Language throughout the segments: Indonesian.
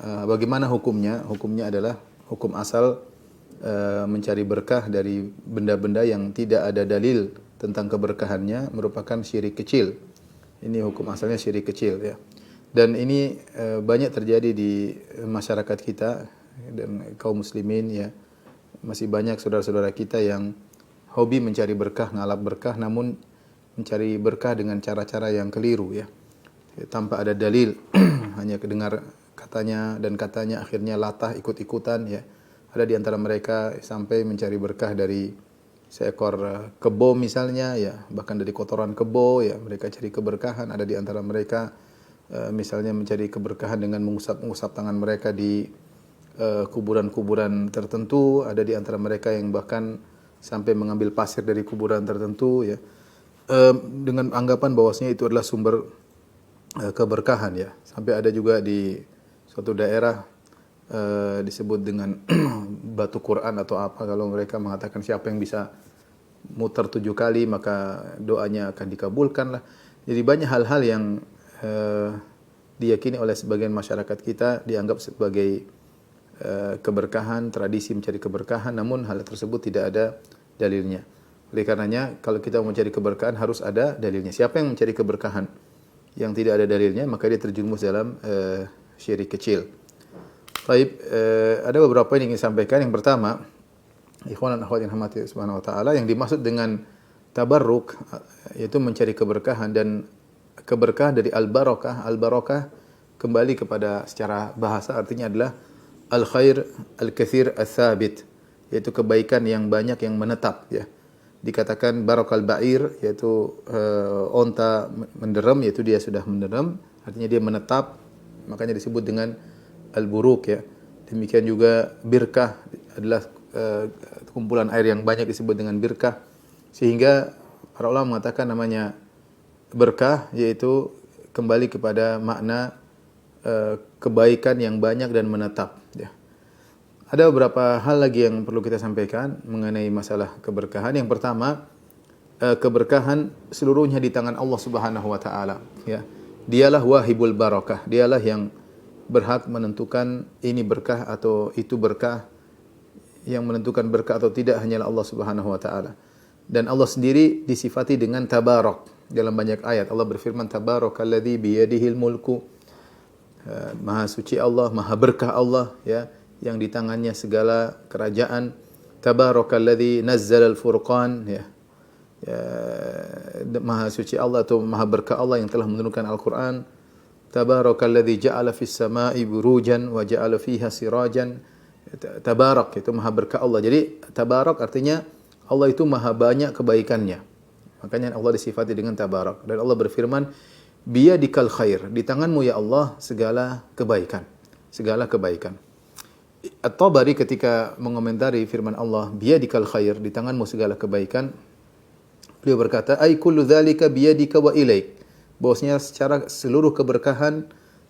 bagaimana hukumnya? Hukumnya adalah hukum asal mencari berkah dari benda-benda yang tidak ada dalil tentang keberkahannya merupakan syirik kecil. Ini hukum asalnya syirik kecil ya. Dan ini banyak terjadi di masyarakat kita dan kaum muslimin ya. Masih banyak saudara-saudara kita yang hobi mencari berkah, ngalap berkah, namun mencari berkah dengan cara-cara yang keliru ya. Tanpa ada dalil, hanya kedengar katanya dan katanya akhirnya latah ikut-ikutan ya. Ada di antara mereka sampai mencari berkah dari seekor kebo misalnya ya, bahkan dari kotoran kebo ya, mereka cari keberkahan. Ada di antara mereka misalnya mencari keberkahan dengan mengusap-ngusap tangan mereka di kuburan-kuburan tertentu. Ada di antara mereka yang bahkan sampai mengambil pasir dari kuburan tertentu ya, dengan anggapan bahwasanya itu adalah sumber keberkahan ya. Sampai ada juga di suatu daerah disebut dengan batu Quran atau apa, kalau mereka mengatakan siapa yang bisa muter 7 kali maka doanya akan dikabulkan lah. Jadi banyak hal-hal yang diyakini oleh sebagian masyarakat kita dianggap sebagai keberkahan, tradisi mencari keberkahan, namun hal tersebut tidak ada dalilnya. Oleh karenanya kalau kita mau mencari keberkahan harus ada dalilnya. Siapa yang mencari keberkahan yang tidak ada dalilnya maka dia terjerumus dalam syirik kecil. Baik, ada beberapa yang ingin sampaikan. Yang pertama, ikhwan dan akhwat yang dirahmati Subhanahu wa taala, yang dimaksud dengan tabarruk yaitu mencari keberkahan, dan keberkahan dari al-barakah. Al-barakah kembali kepada secara bahasa artinya adalah al-khair al-katsir ats-tsabit, yaitu kebaikan yang banyak yang menetap ya. Dikatakan barakal ba'ir yaitu onta menderam, yaitu dia sudah menderam, artinya dia menetap, makanya disebut dengan al-buruk ya. Demikian juga birkah adalah kumpulan air yang banyak disebut dengan birkah. Sehingga para ulama mengatakan namanya berkah yaitu kembali kepada makna kebaikan yang banyak dan menetap ya. Ada beberapa hal lagi yang perlu kita sampaikan mengenai masalah keberkahan. Yang pertama, keberkahan seluruhnya di tangan Allah Subhanahu wa taala ya. Dialah wahibul barakah, dialah yang berhak menentukan ini berkah atau itu berkah. Yang menentukan berkah atau tidak hanyalah Allah Subhanahu wa taala. Dan Allah sendiri disifati dengan tabarak. Dalam banyak ayat Allah berfirman tabarakalladzi biyadihil mulku. Maha suci Allah, maha berkah Allah ya, yang di tangannya segala kerajaan. Tabarakalladzi nazzalal furqan ya. Maha suci Allah atau maha berkah Allah yang telah menurunkan Al-Qur'an. Tabarakalladzi ja'ala fis sama'i burujan wa ja'ala fiha sirajan. Tabarak itu maha berkah Allah. Jadi tabarak artinya Allah itu maha banyak kebaikannya. Makanya Allah disifati dengan tabarak. Dan Allah berfirman, biyadikal khair, di tanganmu ya Allah segala kebaikan. Segala kebaikan. At-Tabari ketika mengomentari firman Allah, biyadikal khair, di tanganmu segala kebaikan, beliau berkata, ay kullu dzalika biyadika wa ilaik. Bahwasanya secara seluruh keberkahan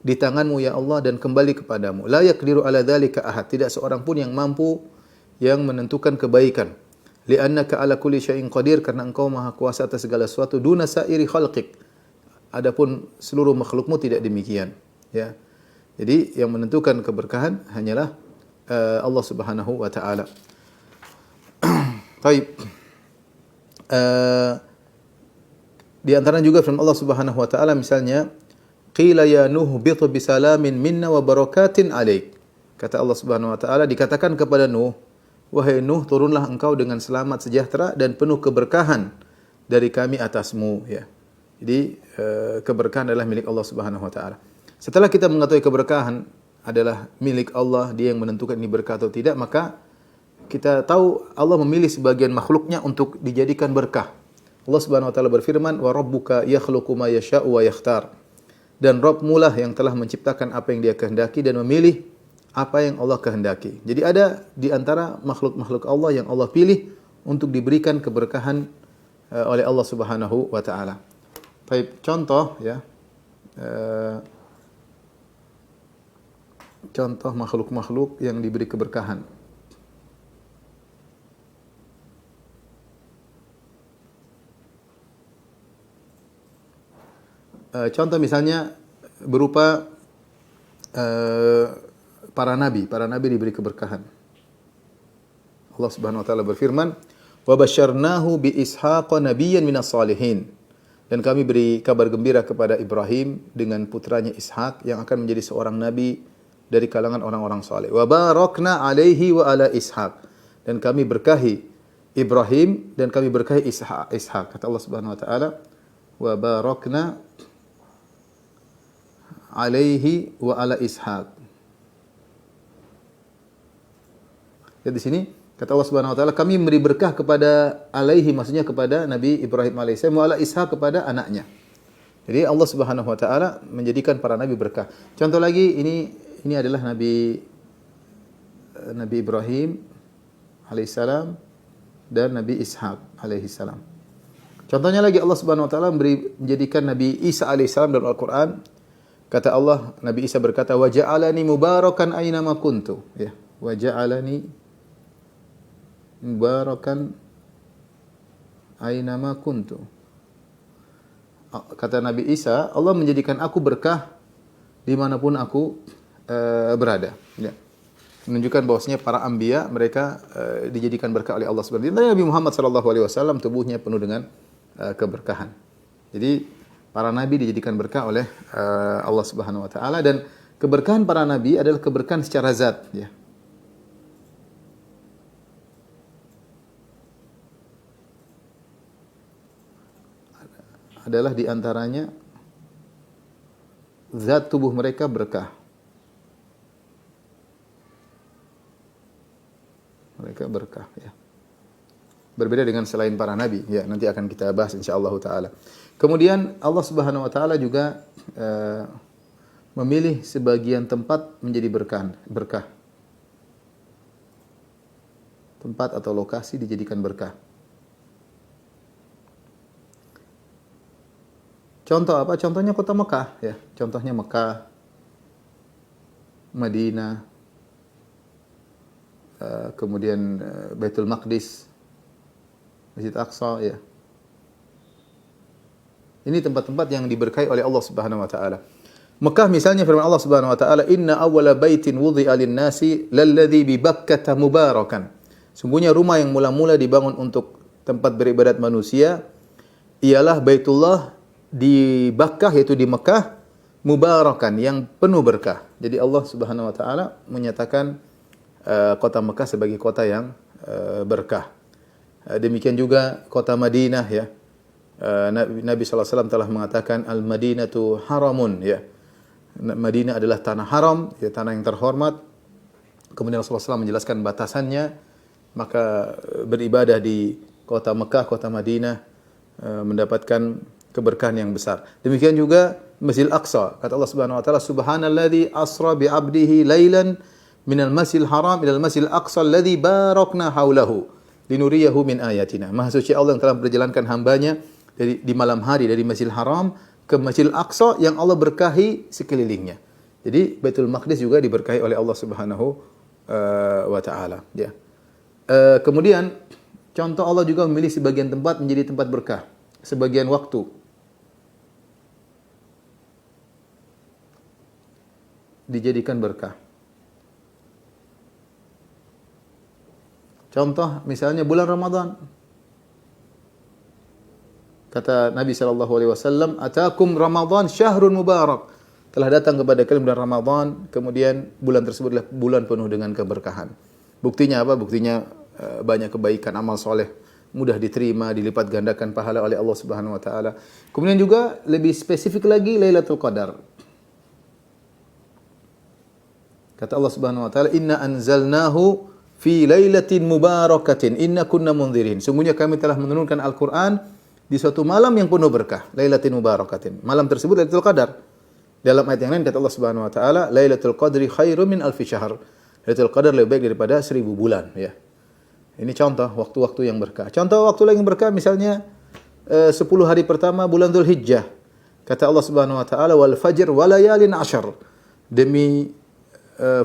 di tanganmu ya Allah dan kembali kepadamu. La yaqdiru ala dzalika ahad. Tidak seorang pun yang mampu yang menentukan kebaikan. Li'annaka ala kulli syai'in qadir, karena engkau maha kuasa atas segala sesuatu. Duna sa'iri khalqik. Adapun seluruh makhlukmu tidak demikian. Ya. Jadi yang menentukan keberkahan hanyalah Allah Subhanahu wa taala. Baik. Di antara juga firman Allah Subhanahu wa taala misalnya, qila ya nuh bitu bisalamin minna wa barakatin alaik. Kata Allah Subhanahu wa taala, dikatakan kepada Nuh, wahai Nuh, turunlah engkau dengan selamat sejahtera dan penuh keberkahan dari kami atasmu ya. Jadi keberkahan adalah milik Allah Subhanahu wa taala. Setelah kita mengetahui keberkahan adalah milik Allah, dia yang menentukan ini berkah atau tidak, maka kita tahu Allah memilih sebagian makhluknya untuk dijadikan berkah. Allah Subhanahu wa taala berfirman, wa rabbuka yakhluqu ma yasha'u wa yakhtar. Dan Rabbmu lah yang telah menciptakan apa yang dia kehendaki dan memilih apa yang Allah kehendaki. Jadi ada di antara makhluk-makhluk Allah yang Allah pilih untuk diberikan keberkahan oleh Allah Subhanahu wa taala. Baik, contoh ya. Contoh makhluk-makhluk yang diberi keberkahan. Contoh misalnya berupa para nabi diberi keberkahan. Allah Subhanahu wa taala berfirman, "Wa basyarnahu bi Ishaqa nabiyyan minas salihin." Dan kami beri kabar gembira kepada Ibrahim dengan putranya Ishak yang akan menjadi seorang nabi dari kalangan orang-orang saleh. Wa barakna alaihi wa ala Ishak. Dan kami berkahi Ibrahim dan kami berkahi Ishak. Kata Allah Subhanahu wa taala, "Wa barakna alaihi wa ala Ishak." Jadi di sini kata Allah Subhanahu wa taala, kami memberi berkah kepada alaihi, maksudnya kepada Nabi Ibrahim alaihissalam, wa ala Ishak, kepada anaknya. Jadi Allah Subhanahu wa taala menjadikan para nabi berkah. Contoh lagi, ini adalah Nabi Ibrahim alaihissalam dan Nabi Ishak alaihissalam. Contohnya lagi, Allah Subhanahu wa taala menjadikan Nabi Isa alaihissalam dalam Al-Qur'an. Kata Allah, Nabi Isa berkata, "Wa ja'alani mubarakan aina ma kuntu." Ya, wa ja'alani mubarakan aina ma kuntu. Kata Nabi Isa, Allah menjadikan aku berkah dimanapun aku berada. Ya. Menunjukkan bahwasanya para anbiya mereka dijadikan berkah oleh Allah Subhanahu wa taala. Nabi Muhammad sallallahu alaihi wasallam tubuhnya penuh dengan keberkahan. Jadi para nabi dijadikan berkah oleh Allah Subhanahu wa taala, dan keberkahan para nabi adalah keberkahan secara zat, ya. Adalah di antaranya zat tubuh mereka berkah. Mereka berkah, ya. Berbeda dengan selain para nabi, ya, nanti akan kita bahas insyaallah taala. Kemudian Allah Subhanahu wa taala juga memilih sebagian tempat menjadi berkah. Tempat atau lokasi dijadikan berkah. Contoh apa? Contohnya kota Mekah, ya. Contohnya Mekah, Madinah, kemudian Baitul Maqdis, Masjid Aqsa, ya. Ini tempat-tempat yang diberkahi oleh Allah Subhanahu wa taala. Mekah misalnya, firman Allah Subhanahu wa taala, "Inna awwala baitin wudi'a lin-nasi lalladzi bi Bakkah mubarakan." Sungguhnya rumah yang mula-mula dibangun untuk tempat beribadat manusia ialah Baitullah di Bakkah, yaitu di Mekah, mubarakan, yang penuh berkah. Jadi Allah Subhanahu wa taala menyatakan kota Mekah sebagai kota yang berkah. Demikian juga kota Madinah, ya. Nabi sallallahu alaihi wasallam telah mengatakan al-Madinatu haramun, ya. Madinah adalah tanah haram, ya, tanah yang terhormat. Kemudian Rasulullah SAW menjelaskan batasannya, maka beribadah di kota Mekah, kota Madinah mendapatkan keberkahan yang besar. Demikian juga Masjid Aqsa. Kata Allah Subhanahu wa taala, "Subhanalladzi asra bi 'abdihi lailan minal masjidil haram ilal masjidil aqsa alladzi barakna haulahu linuriyahu min ayatina." Maha suci Allah yang telah berjalankan hambanya di malam hari dari Masjidil Haram ke Masjidil Aqsa yang Allah berkahi sekelilingnya. Jadi Baitul Maqdis juga diberkahi oleh Allah Subhanahu wa taala, ya. Kemudian contoh, Allah juga memilih sebagian tempat menjadi tempat berkah, sebagian waktu dijadikan berkah. Contoh misalnya bulan Ramadan. Kata Nabi sallallahu alaihi wasallam, "Atakum Ramadan syahrun mubarak." Telah datang kepada kalian bulan Ramadan, kemudian bulan tersebut adalah bulan penuh dengan keberkahan. Buktinya apa? Buktinya banyak kebaikan, amal soleh mudah diterima, dilipat gandakan pahala oleh Allah Subhanahu wa taala. Kemudian juga lebih spesifik lagi Lailatul Qadar. Kata Allah Subhanahu wa taala, "Inna anzalnahu fi lailatin mubarakatin inna kunna mundzirin." Sungguhnya kami telah menurunkan Al-Qur'an di suatu malam yang penuh berkah, lailatin mubarakatin. Malam tersebut Lailatul Qadar. Dalam ayat yang lain kata Allah Subhanahu wa taala, "Lailatul Qadri khairum min alfi syahr." Lailatul Qadar lebih baik daripada 1000 bulan, ya. Ini contoh waktu-waktu yang berkah. Contoh waktu lagi yang berkah misalnya 10 hari pertama bulan Dzulhijjah. Kata Allah Subhanahu wa taala, "Wal fajr wa layalin 'ashr." Demi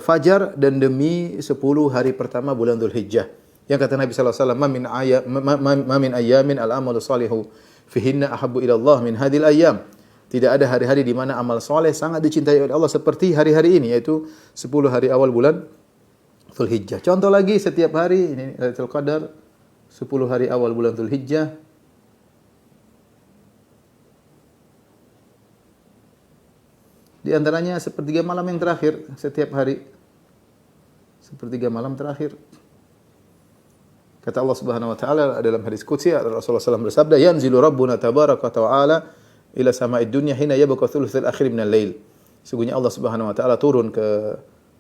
fajar dan demi 10 hari pertama bulan Dzulhijjah. Yang kata Nabi sallallahu alaihi wasallam, "Ma min ayyamin al-amalu salihu fihinna ahabbu ila Allah min hadhil ayyam." Tidak ada hari-hari di mana amal soleh sangat dicintai oleh Allah seperti hari-hari ini, yaitu 10 hari awal bulan Dzulhijjah. Contoh lagi, setiap hari ini Lailatul Qadar, 10 hari awal bulan Dzulhijjah. Di antaranya sepertiga malam yang terakhir setiap hari. Sepertiga malam terakhir. Kata Allah Subhanahu wa taala dalam hadis qudsi, Rasulullah SAW bersabda, "Yanzilu Rabbuna tabaraka wa ta'ala ila sama'id dunya hina yabqa thuluthul akhir minal lail." Sungguhnya Allah Subhanahu wa taala turun ke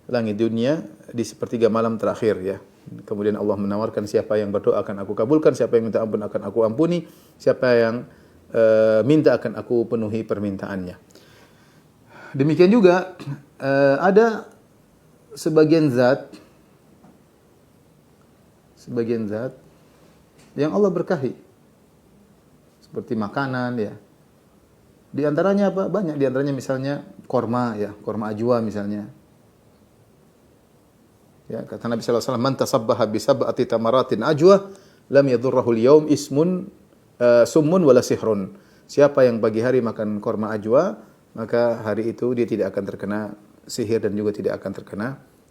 langit dunia di sepertiga malam terakhir, ya. Kemudian Allah menawarkan, siapa yang berdoa akan aku kabulkan, siapa yang minta ampun akan aku ampuni, siapa yang minta akan aku penuhi permintaannya. Demikian juga ada sebagian zat yang Allah berkahi, seperti makanan, ya. Di antaranya apa? Banyak. Di antaranya misalnya korma, ya, korma ajwa misalnya. Ya, kata Nabi sallallahu alaihi wasallam, "Man tasabbaha bi sab'ati tamaratin ajwa lam yadhurruhu al-yawm ismun summun wala sihrun." Siapa yang pagi hari makan korma ajwa, maka hari itu dia tidak akan terkena sihir dan juga tidak akan terkena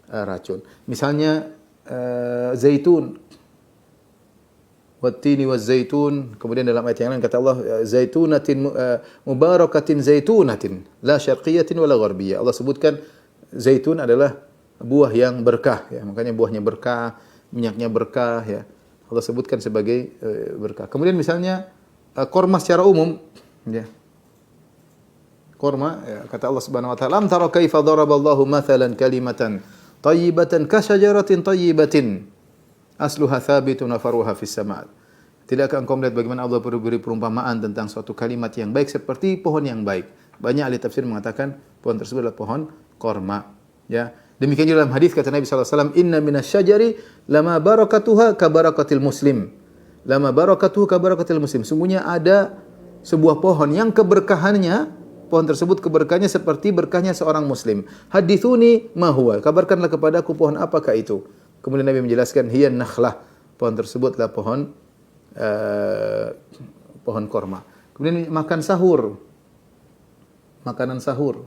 racun. Misalnya zaitun, wattini wazzaitun. Kemudian dalam ayat yang lain kata Allah, zaitunatin mubarakatin zaitunatin la syarqiyatin wala gharbiyah. Allah sebutkan zaitun adalah buah yang berkah, ya. Makanya buahnya berkah, minyaknya berkah, ya. Allah sebutkan sebagai berkah. Kemudian misalnya korma secara umum, ya. Korma, ya, kata Allah Subhanahu wa taala, "Lam tara kaifa daraballahu mathalan kalimatan thayyibatan ka syajaratin thayyibatin asluha thabitun wa faruha fis sama'." Tidakkah engkau melihat bagaimana Allah beri perumpamaan tentang suatu kalimat yang baik seperti pohon yang baik? Banyak ahli tafsir mengatakan pohon tersebut adalah pohon korma, ya. Demikian juga dalam hadis kata Nabi sallallahu alaihi wasallam, "Inna minasyajari lama barakatuha ka barakatil muslim." Lama barakatuhu ka barakatil muslim. Sungguhnya ada sebuah pohon yang keberkahannya, pohon tersebut keberkahannya seperti berkahnya seorang muslim. Hadithuni ma huwa, kabarkanlah kepadaku pohon apakah itu. Kemudian Nabi menjelaskan, hiyan nakhlah, pohon tersebutlah pohon pohon korma. Kemudian makan sahur, makanan sahur.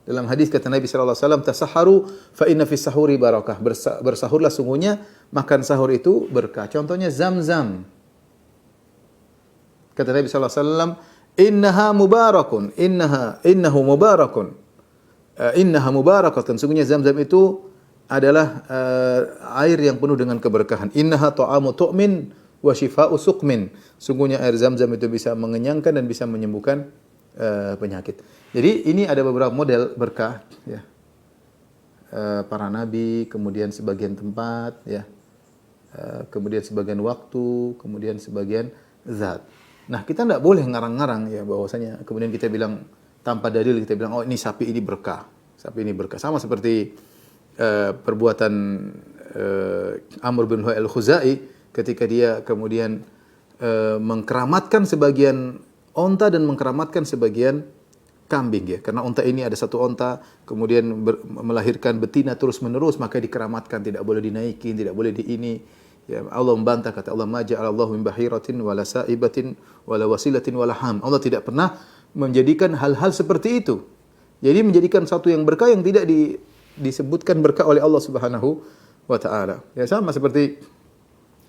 Dalam hadis kata Nabi sallallahu alaihi wasallam, "Tasahharu fa inna fis sahuri barakah." Bersahurlah, sungguhnya makan sahur itu berkah. Contohnya Zam-zam. Kata Nabi sallallahu alaihi wasallam, "Innaha mubarakun, innahu mubarakun. Innaha mubarakatun." Sungguhnya Zam-zam itu adalah air yang penuh dengan keberkahan. Innaha ta'amu tu'min wa shifa'u suqmin. Sungguhnya air Zam-zam itu bisa mengenyangkan dan bisa menyembuhkan penyakit. Jadi ini ada beberapa model berkah, ya. Para nabi, kemudian sebagian tempat, ya. Kemudian sebagian waktu, kemudian sebagian zat. Nah, kita tidak boleh ngarang-ngarang, ya, bahwasanya kemudian kita bilang tanpa dalil, kita bilang, oh ini sapi ini berkah, sapi ini berkah. Sama seperti perbuatan Amr bin Luhai al-Khuzai ketika dia kemudian mengkeramatkan sebagian onta dan mengkeramatkan sebagian kambing, ya. Karena onta ini ada satu onta kemudian melahirkan betina terus menerus, maka dikeramatkan, tidak boleh dinaikin, tidak boleh di ini. Ya, Allah membantah, kata Allah, "Ma ja'alallahu min bahiratin wala sa'ibatin wala wasilatin wala ham." Allah tidak pernah menjadikan hal-hal seperti itu. Jadi menjadikan satu yang berkah yang tidak disebutkan berkah oleh Allah Subhanahu wa taala. Ya, sama seperti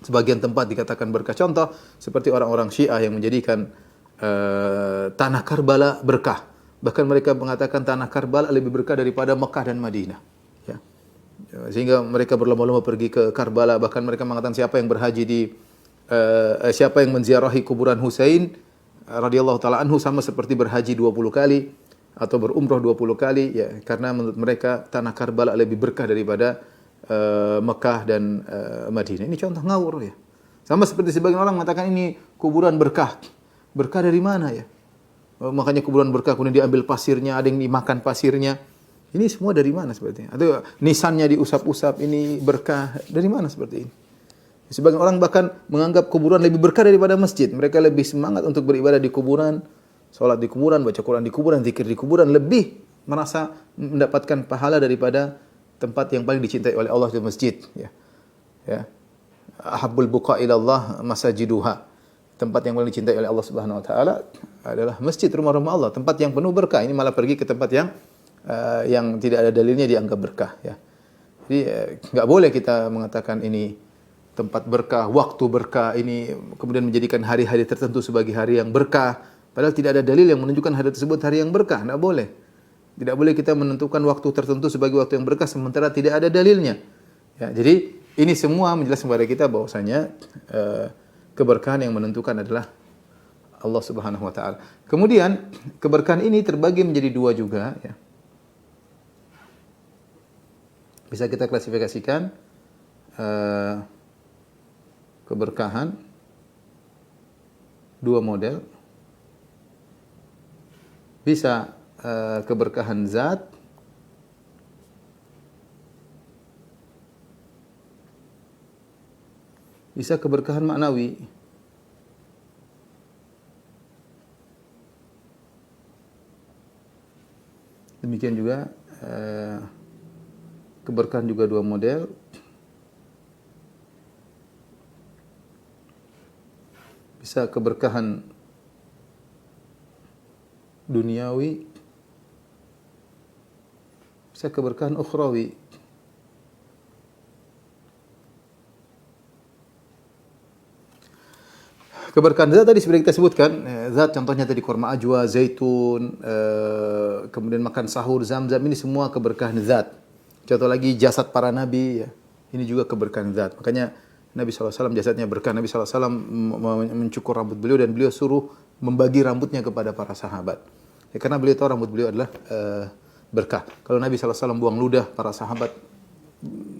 sebagian tempat dikatakan berkah. Contoh seperti orang-orang Syiah yang menjadikan tanah Karbala berkah. Bahkan mereka mengatakan tanah Karbala lebih berkah daripada Mekah dan Madinah. Ya. Sehingga mereka berlomba-lomba pergi ke Karbala. Bahkan mereka mengatakan siapa yang berhaji siapa yang menziarahi kuburan Husain radhiyallahu taala anhu sama seperti berhaji 20 kali atau berumrah 20 kali, ya, karena menurut mereka tanah Karbala lebih berkah daripada Mekah dan Madinah. Ini contoh ngawur, ya. Sama seperti sebagian orang mengatakan ini kuburan berkah. Berkah dari mana, ya? Makanya kuburan berkah, kemudian diambil pasirnya, ada yang dimakan pasirnya. Ini semua dari mana seperti ini? Atau nisannya diusap-usap, ini berkah. Dari mana seperti ini? Sebagian orang bahkan menganggap kuburan lebih berkah daripada masjid. Mereka lebih semangat untuk beribadah di kuburan, sholat di kuburan, baca Quran di kuburan, zikir di kuburan, lebih merasa mendapatkan pahala daripada tempat yang paling dicintai oleh Allah, di masjid, ya. Ya. Ahabbul buqa ila Allah masajiduha. tempat yang paling dicintai oleh Allah Subhanahu wa taala adalah masjid, rumah-rumah Allah, tempat yang penuh berkah. Ini malah pergi ke tempat yang tidak ada dalilnya dianggap berkah, ya. Jadi enggak boleh kita mengatakan ini tempat berkah, waktu berkah, ini kemudian menjadikan hari-hari tertentu sebagai hari yang berkah, padahal tidak ada dalil yang menunjukkan hari tersebut hari yang berkah. Enggak boleh. Tidak boleh kita menentukan waktu tertentu sebagai waktu yang berkah sementara tidak ada dalilnya. Ya, jadi ini semua menjelaskan kepada kita bahwasanya keberkahan yang menentukan adalah Allah Subhanahu wa taala. Kemudian keberkahan ini terbagi menjadi dua juga, ya. Bisa kita klasifikasikan keberkahan dua model. Bisa keberkahan zat, bisa keberkahan maknawi. Demikian juga keberkahan juga dua model. Bisa keberkahan duniawi, bisa keberkahan ukhrawi. Keberkahan zat tadi seperti kita sebutkan, zat contohnya tadi kurma ajwa, zaitun, kemudian makan sahur, zam-zam, ini semua keberkahan zat. Contoh lagi jasad para nabi, ya. Ini juga keberkahan zat. Makanya Nabi SAW jasadnya berkah. Nabi SAW mencukur rambut beliau dan beliau suruh membagi rambutnya kepada para sahabat. Ya, karena beliau tahu rambut beliau adalah berkah. Kalau Nabi SAW buang ludah, para sahabat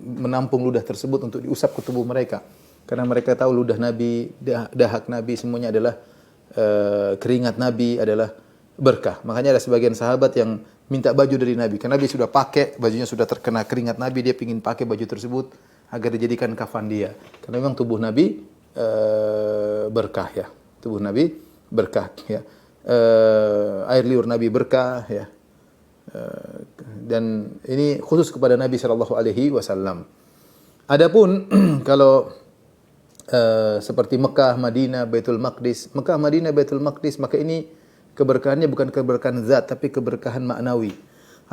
menampung ludah tersebut untuk diusap ke tubuh mereka. Karena mereka tahu ludah Nabi, dahak Nabi semuanya adalah keringat Nabi adalah berkah. Makanya ada sebagian sahabat yang minta baju dari Nabi. Karena Nabi sudah pakai, bajunya sudah terkena keringat Nabi, dia ingin pakai baju tersebut agar dijadikan kafan dia. Karena memang tubuh Nabi berkah, ya. Tubuh Nabi berkah, ya. Air liur Nabi berkah, ya. Dan ini khusus kepada Nabi sallallahu alaihi wasallam. Adapun kalau seperti Mekah, Madinah, Baitul Maqdis, Mekah, Madinah, Baitul Maqdis, maka ini keberkahannya bukan keberkahan zat tapi keberkahan maknawi.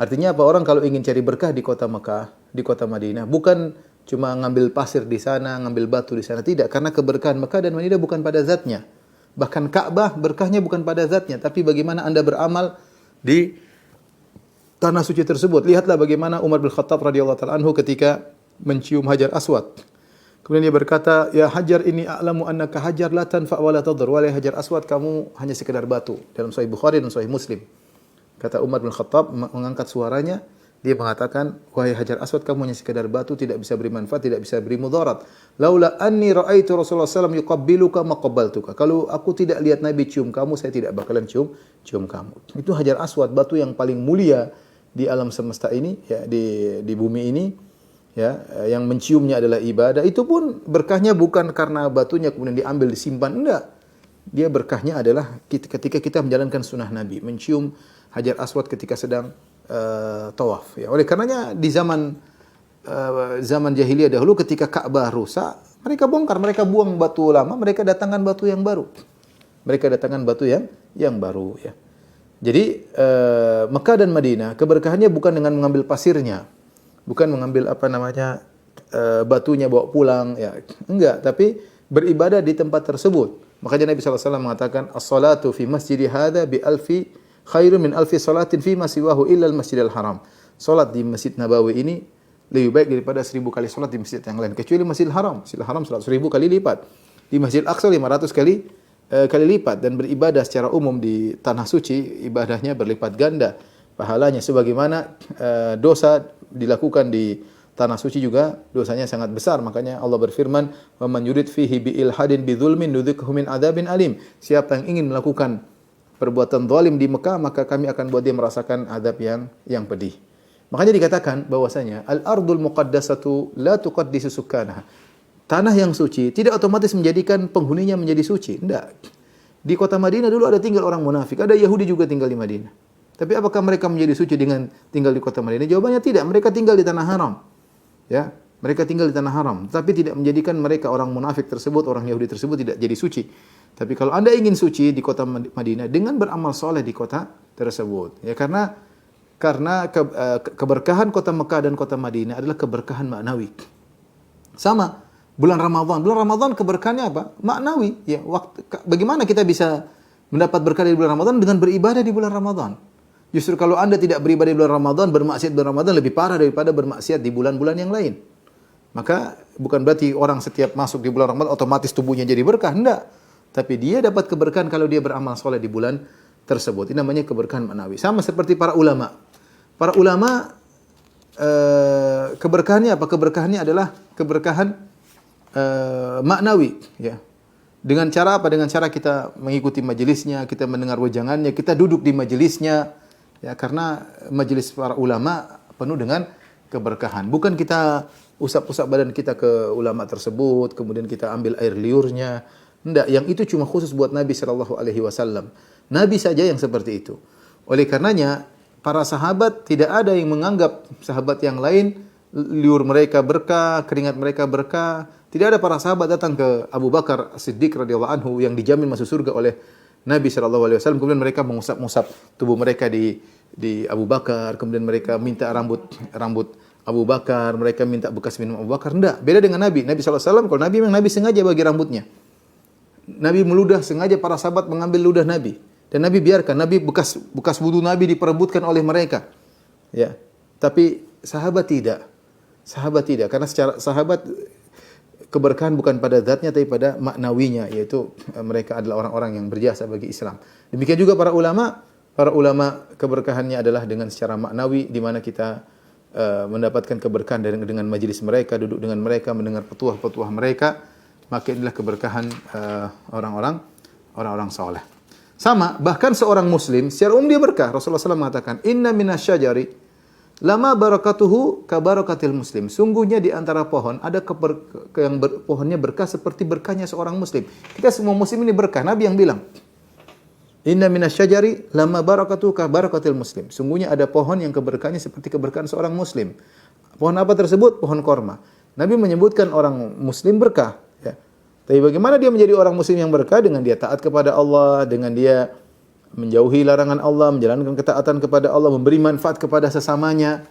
Artinya apa? Orang kalau ingin cari berkah di kota Mekah, di kota Madinah, bukan cuma ngambil pasir di sana, ngambil batu di sana, tidak, karena keberkahan Mekah dan Madinah bukan pada zatnya. Bahkan Ka'bah berkahnya bukan pada zatnya, tapi bagaimana Anda beramal di tanah suci tersebut. Lihatlah bagaimana Umar bin Khattab radhiyallahu taala anhu ketika mencium Hajar Aswad. Kemudian dia berkata, "Ya Hajar, ini a'lamu annaka hajar la tanfa wa la tadur." Wahai Hajar Aswad, kamu hanya sekedar batu. Dalam Sahih Bukhari dan Sahih Muslim. Kata Umar bin Khattab mengangkat suaranya, dia mengatakan, "Wahai Hajar Aswad, kamu hanya sekedar batu, tidak bisa beri manfaat, tidak bisa beri mudarat. Laula anni ra'aitu Rasulullah sallallahu alaihi wasallam yuqabbiluka ma qabbaltuka." Kalau aku tidak lihat Nabi cium kamu, saya tidak bakalan cium kamu. Itu Hajar Aswad, batu yang paling mulia di alam semesta ini, ya, di bumi ini. Ya, yang menciumnya adalah ibadah. Itu pun berkahnya bukan karena batunya kemudian diambil disimpan, enggak. Dia berkahnya adalah ketika kita menjalankan sunnah Nabi, mencium Hajar Aswad ketika sedang tawaf. Ya, oleh karenanya di zaman jahiliyah dahulu ketika Ka'bah rusak, mereka bongkar, mereka buang batu lama, mereka datangkan batu yang baru. Mereka datangkan batu yang baru, ya. Jadi Mekah dan Madinah keberkahannya bukan dengan mengambil pasirnya. Bukan mengambil batunya bawa pulang, ya. Enggak, tapi beribadah di tempat tersebut. Makanya Nabi SAW mengatakan, "As-salatu fi masjidi hadza bi alfi khairun min alfi salatin fi ma siwahu illa al-masjidil haram." Salat di Masjid Nabawi ini lebih baik daripada 1000 kali salat di masjid yang lain, kecuali Masjidil Haram. Masjidil Haram salat 1000 kali lipat. Di Masjid Aqsa 500 kali lipat, dan beribadah secara umum di tanah suci ibadahnya berlipat ganda pahalanya, sebagaimana dosa dilakukan di tanah suci juga dosanya sangat besar. Makanya Allah berfirman, "Wa man yurid fihi bi ilhadin bi dzulmin nudzikhu min adzabin alim." Siapa yang ingin melakukan perbuatan zalim di Mekah, maka kami akan buat dia merasakan azab yang pedih. Makanya dikatakan bahwasanya al-ardul muqaddasatu la tuqaddisu sukkanaha. Tanah yang suci tidak otomatis menjadikan penghuninya menjadi suci. Tidak. Di kota Madinah dulu ada tinggal orang munafik, ada Yahudi juga tinggal di Madinah. Tapi apakah mereka menjadi suci dengan tinggal di kota Madinah? Jawabannya tidak. Mereka tinggal di tanah haram. Ya, mereka tinggal di tanah haram, tapi tidak menjadikan mereka orang munafik tersebut, orang Yahudi tersebut tidak jadi suci. Tapi kalau Anda ingin suci di kota Madinah dengan beramal soleh di kota tersebut. Ya karena keberkahan kota Mekah dan kota Madinah adalah keberkahan maknawi. Sama bulan Ramadan. Bulan Ramadan keberkahannya apa? Maknawi. Ya, bagaimana kita bisa mendapat berkah di bulan Ramadan dengan beribadah di bulan Ramadan? Justru kalau Anda tidak beribadah di bulan Ramadan, bermaksiat di bulan Ramadan lebih parah daripada bermaksiat di bulan-bulan yang lain. Maka bukan berarti orang setiap masuk di bulan Ramadan otomatis tubuhnya jadi berkah, enggak. Tapi dia dapat keberkahan kalau dia beramal soleh di bulan tersebut. Ini namanya keberkahan maknawi. Sama seperti para ulama. Para ulama keberkahannya apa? Keberkahannya adalah keberkahan maknawi, ya. Dengan cara apa? Dengan cara kita mengikuti majelisnya, kita mendengar wejangannya, kita duduk di majelisnya, ya, karena majelis para ulama penuh dengan keberkahan. Bukan kita usap-usap badan kita ke ulama tersebut, kemudian kita ambil air liurnya. Enggak, yang itu cuma khusus buat Nabi sallallahu alaihi wasallam. Nabi saja yang seperti itu. Oleh karenanya para sahabat tidak ada yang menganggap sahabat yang lain liur mereka berkah, keringat mereka berkah. Tidak ada para sahabat datang ke Abu Bakar Siddiq radhiyallahu anhu yang dijamin masuk surga oleh Nabi sallallahu alaihi wasallam, kemudian mereka mengusap-usap tubuh mereka di Abu Bakar, kemudian mereka minta rambut Abu Bakar, mereka minta bekas minum Abu Bakar. Enggak, beda dengan Nabi. Nabi sallallahu alaihi wasallam, kalau Nabi memang Nabi sengaja bagi rambutnya. Nabi meludah, sengaja para sahabat mengambil ludah Nabi. Dan Nabi biarkan, Nabi bekas wudu Nabi diperebutkan oleh mereka. Ya. Tapi sahabat tidak. Sahabat tidak, karena secara sahabat keberkahan bukan pada zatnya tapi pada maknawinya, yaitu mereka adalah orang-orang yang berjasa bagi Islam. Demikian juga para ulama keberkahannya adalah dengan secara maknawi, di mana kita mendapatkan keberkahan dengan majelis mereka, duduk dengan mereka, mendengar petuah-petuah mereka, maka inilah keberkahan orang-orang saleh. Sama, bahkan seorang muslim secara umum dia berkah. Rasulullah SAW mengatakan, "Inna minasyajari lama barakatuhu ka barakatil muslim." Sungguhnya di antara pohon ada pohonnya berkah seperti berkahnya seorang muslim. Kita semua muslim ini berkah. Nabi yang bilang, "Inna minasyajari lama barakatuhu ka barakatil muslim." Sungguhnya ada pohon yang keberkahannya seperti keberkahan seorang muslim. Pohon apa tersebut? Pohon korma. Nabi menyebutkan orang muslim berkah. Tapi bagaimana dia menjadi orang muslim yang berkah? Dengan dia taat kepada Allah, dengan dia menjauhi larangan Allah, menjalankan ketaatan kepada Allah, memberi manfaat kepada sesamanya.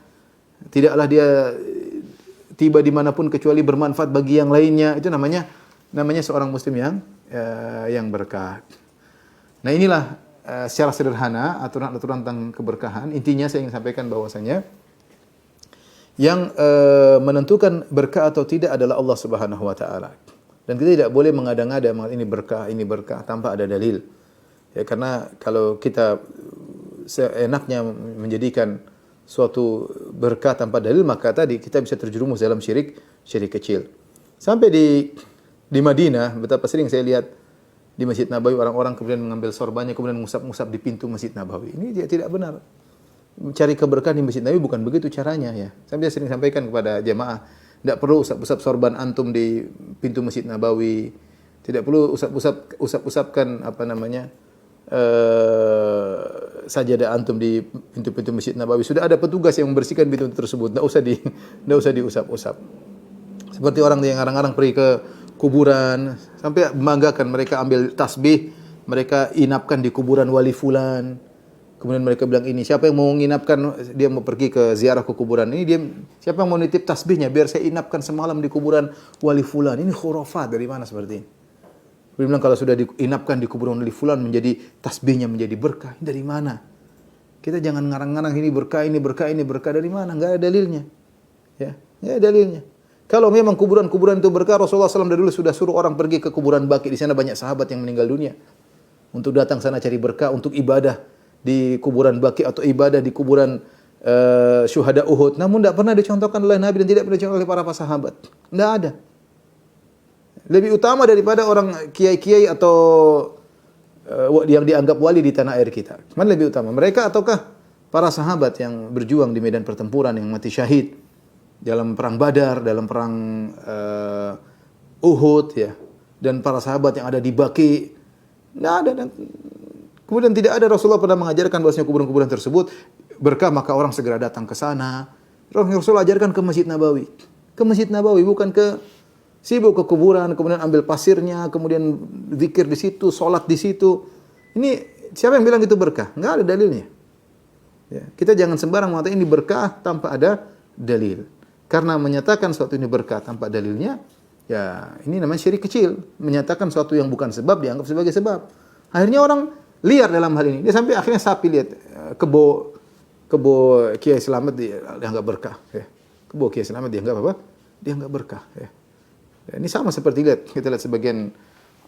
Tidaklah dia tiba dimanapun kecuali bermanfaat bagi yang lainnya. Itu namanya seorang muslim yang berkah. Nah inilah secara sederhana aturan-aturan tentang keberkahan. Intinya saya ingin sampaikan bahwasanya yang menentukan berkah atau tidak adalah Allah Subhanahu wa taala. Dan kita tidak boleh mengada-ngada ini berkah tanpa ada dalil. Ya, karena kalau kita seenaknya menjadikan suatu berkah tanpa dalil, maka tadi kita bisa terjerumus dalam syirik kecil. Sampai di Madinah, betapa sering saya lihat di Masjid Nabawi orang-orang kemudian mengambil sorbannya kemudian ngusap-ngusap di pintu Masjid Nabawi. Ini tidak benar. Mencari keberkahan di Masjid Nabawi bukan begitu caranya, ya. Saya sering sampaikan kepada jamaah, tidak perlu usap-usap sorban antum di pintu Masjid Nabawi. Tidak perlu usap-usapkan sajadah antum di pintu-pintu Masjid Nabawi. Sudah ada petugas yang membersihkan pintu tersebut. Tidak usah diusap-usap. Seperti orang yang ngarang-ngarang pergi ke kuburan sampai membanggakan, mereka ambil tasbih, mereka inapkan di kuburan wali fulan. Kemudian mereka bilang, ini siapa yang mau menginapkan, dia mau pergi ke ziarah ke kuburan ini, siapa yang mau nitip tasbihnya biar saya inapkan semalam di kuburan wali fulan. Ini khurafat, dari mana seperti ini? Dia bilang kalau sudah diinapkan di kuburan wali fulan menjadi tasbihnya menjadi berkah. Ini dari mana? Kita jangan ngarang-ngarang ini berkah dari mana? Enggak ada dalilnya. Ya, enggak ada dalilnya. Kalau memang kuburan-kuburan itu berkah, Rasulullah SAW dari dulu sudah suruh orang pergi ke kuburan Baqi. Di sana banyak sahabat yang meninggal dunia. Untuk datang sana cari berkah, untuk ibadah di kuburan Baqi atau ibadah di kuburan syuhada Uhud. Namun tidak pernah dicontohkan oleh Nabi dan tidak pernah dicontohkan oleh para sahabat. Tidak ada. Lebih utama daripada orang kiai-kiai atau yang dianggap wali di tanah air kita. Mana lebih utama? Mereka ataukah para sahabat yang berjuang di medan pertempuran, yang mati syahid dalam perang Badar, dalam perang Uhud, ya, dan para sahabat yang ada di Baqi? Tidak ada. Dan kemudian tidak ada, Rasulullah pernah mengajarkan bahwasanya kuburan-kuburan tersebut berkah maka orang segera datang ke sana. Rasulullah ajarkan ke Masjid Nabawi. Ke Masjid Nabawi, bukan ke Sibuk ke kuburan, kemudian ambil pasirnya, kemudian zikir di situ, sholat di situ. Ini siapa yang bilang itu berkah? Enggak ada dalilnya. Ya, kita jangan sembarang mengatakan ini berkah tanpa ada dalil. Karena menyatakan suatu ini berkah tanpa dalilnya, ya ini namanya syirik kecil. Menyatakan suatu yang bukan sebab dianggap sebagai sebab. Akhirnya orang liar dalam hal ini. Dia sampai akhirnya sapi lihat kebo Kiai Slamet dianggap berkah. Ya. Kebo Kiai Slamet dianggap apa? Dianggap berkah. Ya. Ya, ini sama seperti kita lihat sebagian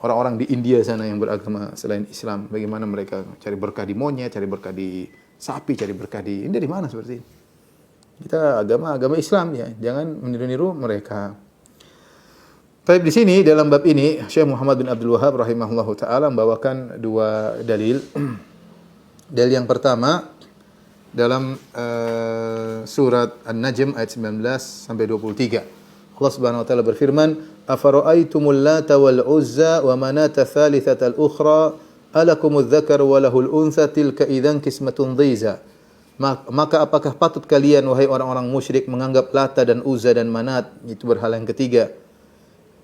orang-orang di India sana yang beragama selain Islam, bagaimana mereka cari berkah di monyet, cari berkah di sapi, cari berkah di ini dari mana seperti ini? Kita agama Islam ya, jangan meniru-niru mereka. Tapi di sini dalam bab ini Syekh Muhammad bin Abdul Wahhab rahimahullahu taala membawakan dua dalil. Dalil yang pertama dalam surat An-Najm ayat 19 sampai 23. Allah Subhanahu wa taala berfirman, "Afara'aitumul Lata wal Uzza wa Manata tsalitsatal ukhra, alakumudz dzakaru wa lahul untha, tilka idzan qismatun dhiza." Maka apakah patut kalian wahai orang-orang musyrik menganggap Lata dan Uzza dan Manat itu berhala yang ketiga?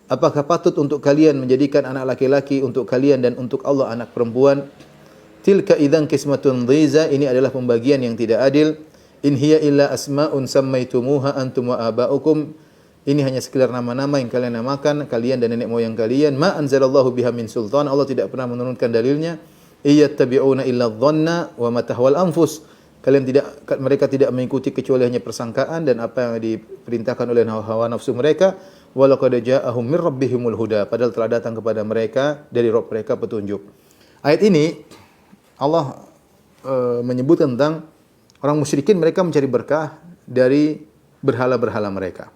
Apakah patut untuk kalian menjadikan anak laki-laki untuk kalian dan untuk Allah anak perempuan? Tilka idzan qismatun dhiza, ini adalah pembagian yang tidak adil. In hiya illa asma'un sammaitumuha antum wa aba'ukum. Ini hanya sekedar nama-nama yang kalian namakan, kalian dan nenek moyang kalian. Ma anzalallahu biha min sultan. Allah tidak pernah menurunkan dalilnya. Iyattabi'una illa dhanna wa ma tahwal anfus. Mereka tidak mengikuti kecuali hanya persangkaan dan apa yang diperintahkan oleh hawa nafsu mereka. Walaqad ja'ahum mir rabbihimul huda. Padahal telah datang kepada mereka dari Rabb mereka petunjuk. Ayat ini Allah menyebut tentang orang musyrikin, mereka mencari berkah dari berhala-berhala mereka.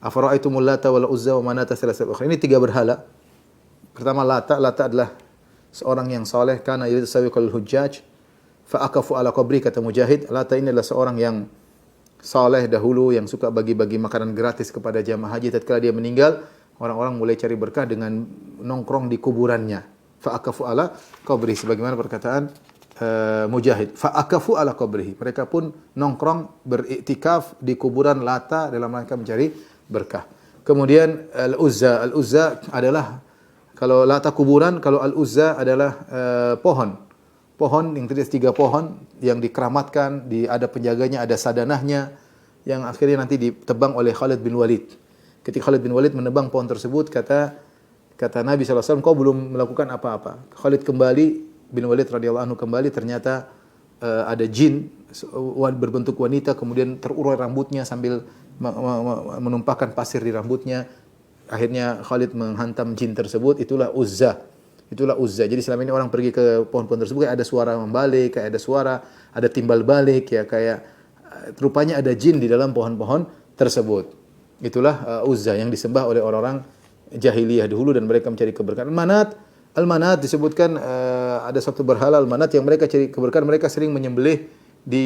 Afara'aitumul Lata wal Uzza wa Manata tsalitsatal ukhra. Ini tiga berhala. Pertama Lata adalah seorang yang saleh, kana yatasawiqul hujjaj fa akafu ala qabri, kata Mujahid. Lata ini adalah seorang yang saleh dahulu yang suka bagi-bagi makanan gratis kepada jamaah haji. Tatkala dia meninggal, orang-orang mulai cari berkah dengan nongkrong di kuburannya. Fa akafu ala qabri, sebagaimana perkataan Mujahid. Fa akafu ala qabrihi. Mereka pun nongkrong beriktikaf di kuburan Lata dalam rangka mencari berkah. Kemudian Al-Uzza adalah, kalau Lata kuburan, kalau Al-Uzza adalah pohon. Pohon yang terdiri 3 pohon yang dikeramatkan, ada penjaganya, ada sadanahnya, yang akhirnya nanti ditebang oleh Khalid bin Walid. Ketika Khalid bin Walid menebang pohon tersebut, kata Nabi SAW, kau belum melakukan apa-apa. Khalid bin Walid radhiyallahu anhu kembali, ternyata ada jin berbentuk wanita, kemudian terurai rambutnya sambil menumpahkan pasir di rambutnya. Akhirnya Khalid menghantam jin tersebut. Itulah Uzza. Jadi selama ini orang pergi ke pohon-pohon tersebut, kayak ada suara membalik, kayak ada suara, ada timbal balik, ya kayak rupanya ada jin di dalam pohon-pohon tersebut. Itulah Uzza yang disembah oleh orang-orang jahiliyah dahulu dan mereka mencari keberkahan. Al-Manat disebutkan ada satu berhala Al-Manat yang mereka cari keberkahan, mereka sering menyembelih di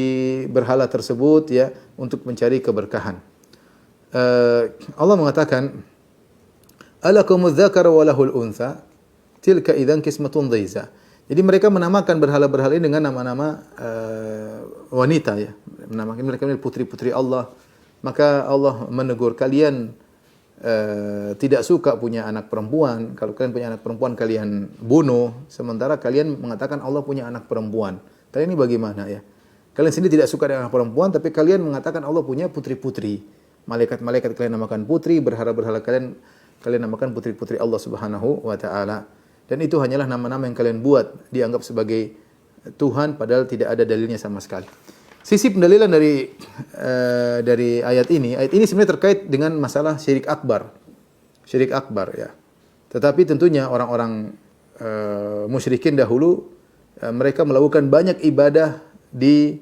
berhala tersebut ya untuk mencari keberkahan. Allah mengatakan, alakumudz dzakaru wa lahul untha, tilka idzan qismatun dhiza. Jadi mereka menamakan berhala-berhala ini dengan nama-nama wanita ya. Menamakan mereka putri-putri Allah. Maka Allah menegur, kalian tidak suka punya anak perempuan. Kalau kalian punya anak perempuan, kalian bunuh. Sementara kalian mengatakan Allah punya anak perempuan. Kalian ini bagaimana ya? Kalian sendiri tidak suka dengan anak perempuan, tapi kalian mengatakan Allah punya putri-putri. Malaikat-malaikat kalian namakan putri, berhala-berhala kalian namakan putri-putri Allah Subhanahu wa taala. Dan itu hanyalah nama-nama yang kalian buat, dianggap sebagai Tuhan padahal tidak ada dalilnya sama sekali. Sisi pendalilan dari ayat ini sebenarnya terkait dengan masalah syirik akbar. Syirik akbar ya. Tetapi tentunya orang-orang musyrikin dahulu mereka melakukan banyak ibadah di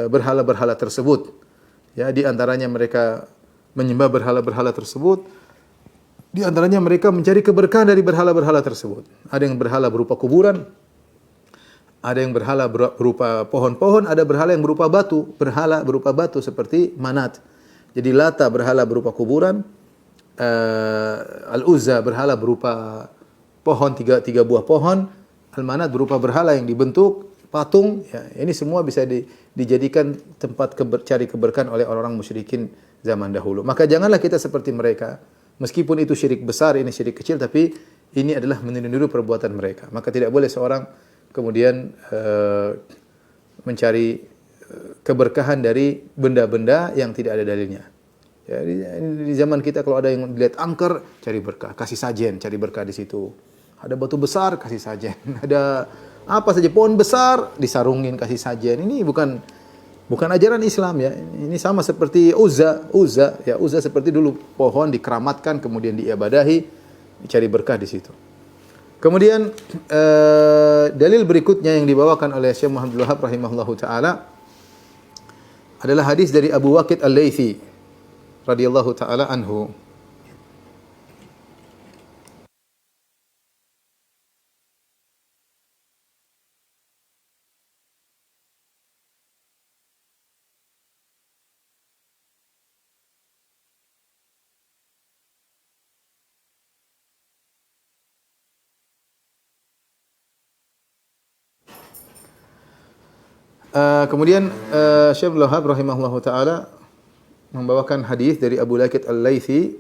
berhala-berhala tersebut. Ya, di antaranya mereka menyembah berhala-berhala tersebut. Di antaranya mereka mencari keberkahan dari berhala-berhala tersebut. Ada yang berhala berupa kuburan, ada yang berhala berupa pohon-pohon, ada berhala yang berupa batu, berhala berupa batu seperti Manat. Jadi Lata berhala berupa kuburan, Al-Uzza berhala berupa pohon, tiga buah pohon, Al-Manat berupa berhala yang dibentuk patung. Ya, ini semua bisa dijadikan tempat cari keberkahan oleh orang-orang musyrikin zaman dahulu. Maka janganlah kita seperti mereka Meskipun itu syirik besar, ini syirik kecil, tapi ini adalah meniru perbuatan mereka. Maka tidak boleh seorang kemudian mencari keberkahan dari benda-benda yang tidak ada dalilnya. Ya, di zaman kita kalau ada yang dilihat angker, cari berkah, kasih sajen, cari berkah di situ. Ada batu besar, kasih sajen. Ada apa saja, pohon besar, disarungin, kasih sajen. Ini bukan ajaran Islam ya. Ini sama seperti Uzza seperti dulu pohon dikeramatkan kemudian diibadahi, dicari berkah di situ. Kemudian dalil berikutnya yang dibawakan oleh Syekh Muhammad Abdul Wahhab rahimahullahu taala adalah hadis dari Abu Waqid Al-Laitsi radhiyallahu taala anhu. Kemudian Syekh Abdul Wahhab rahimahullahu taala membawakan hadis dari Abu Waqid Al-Laitsi.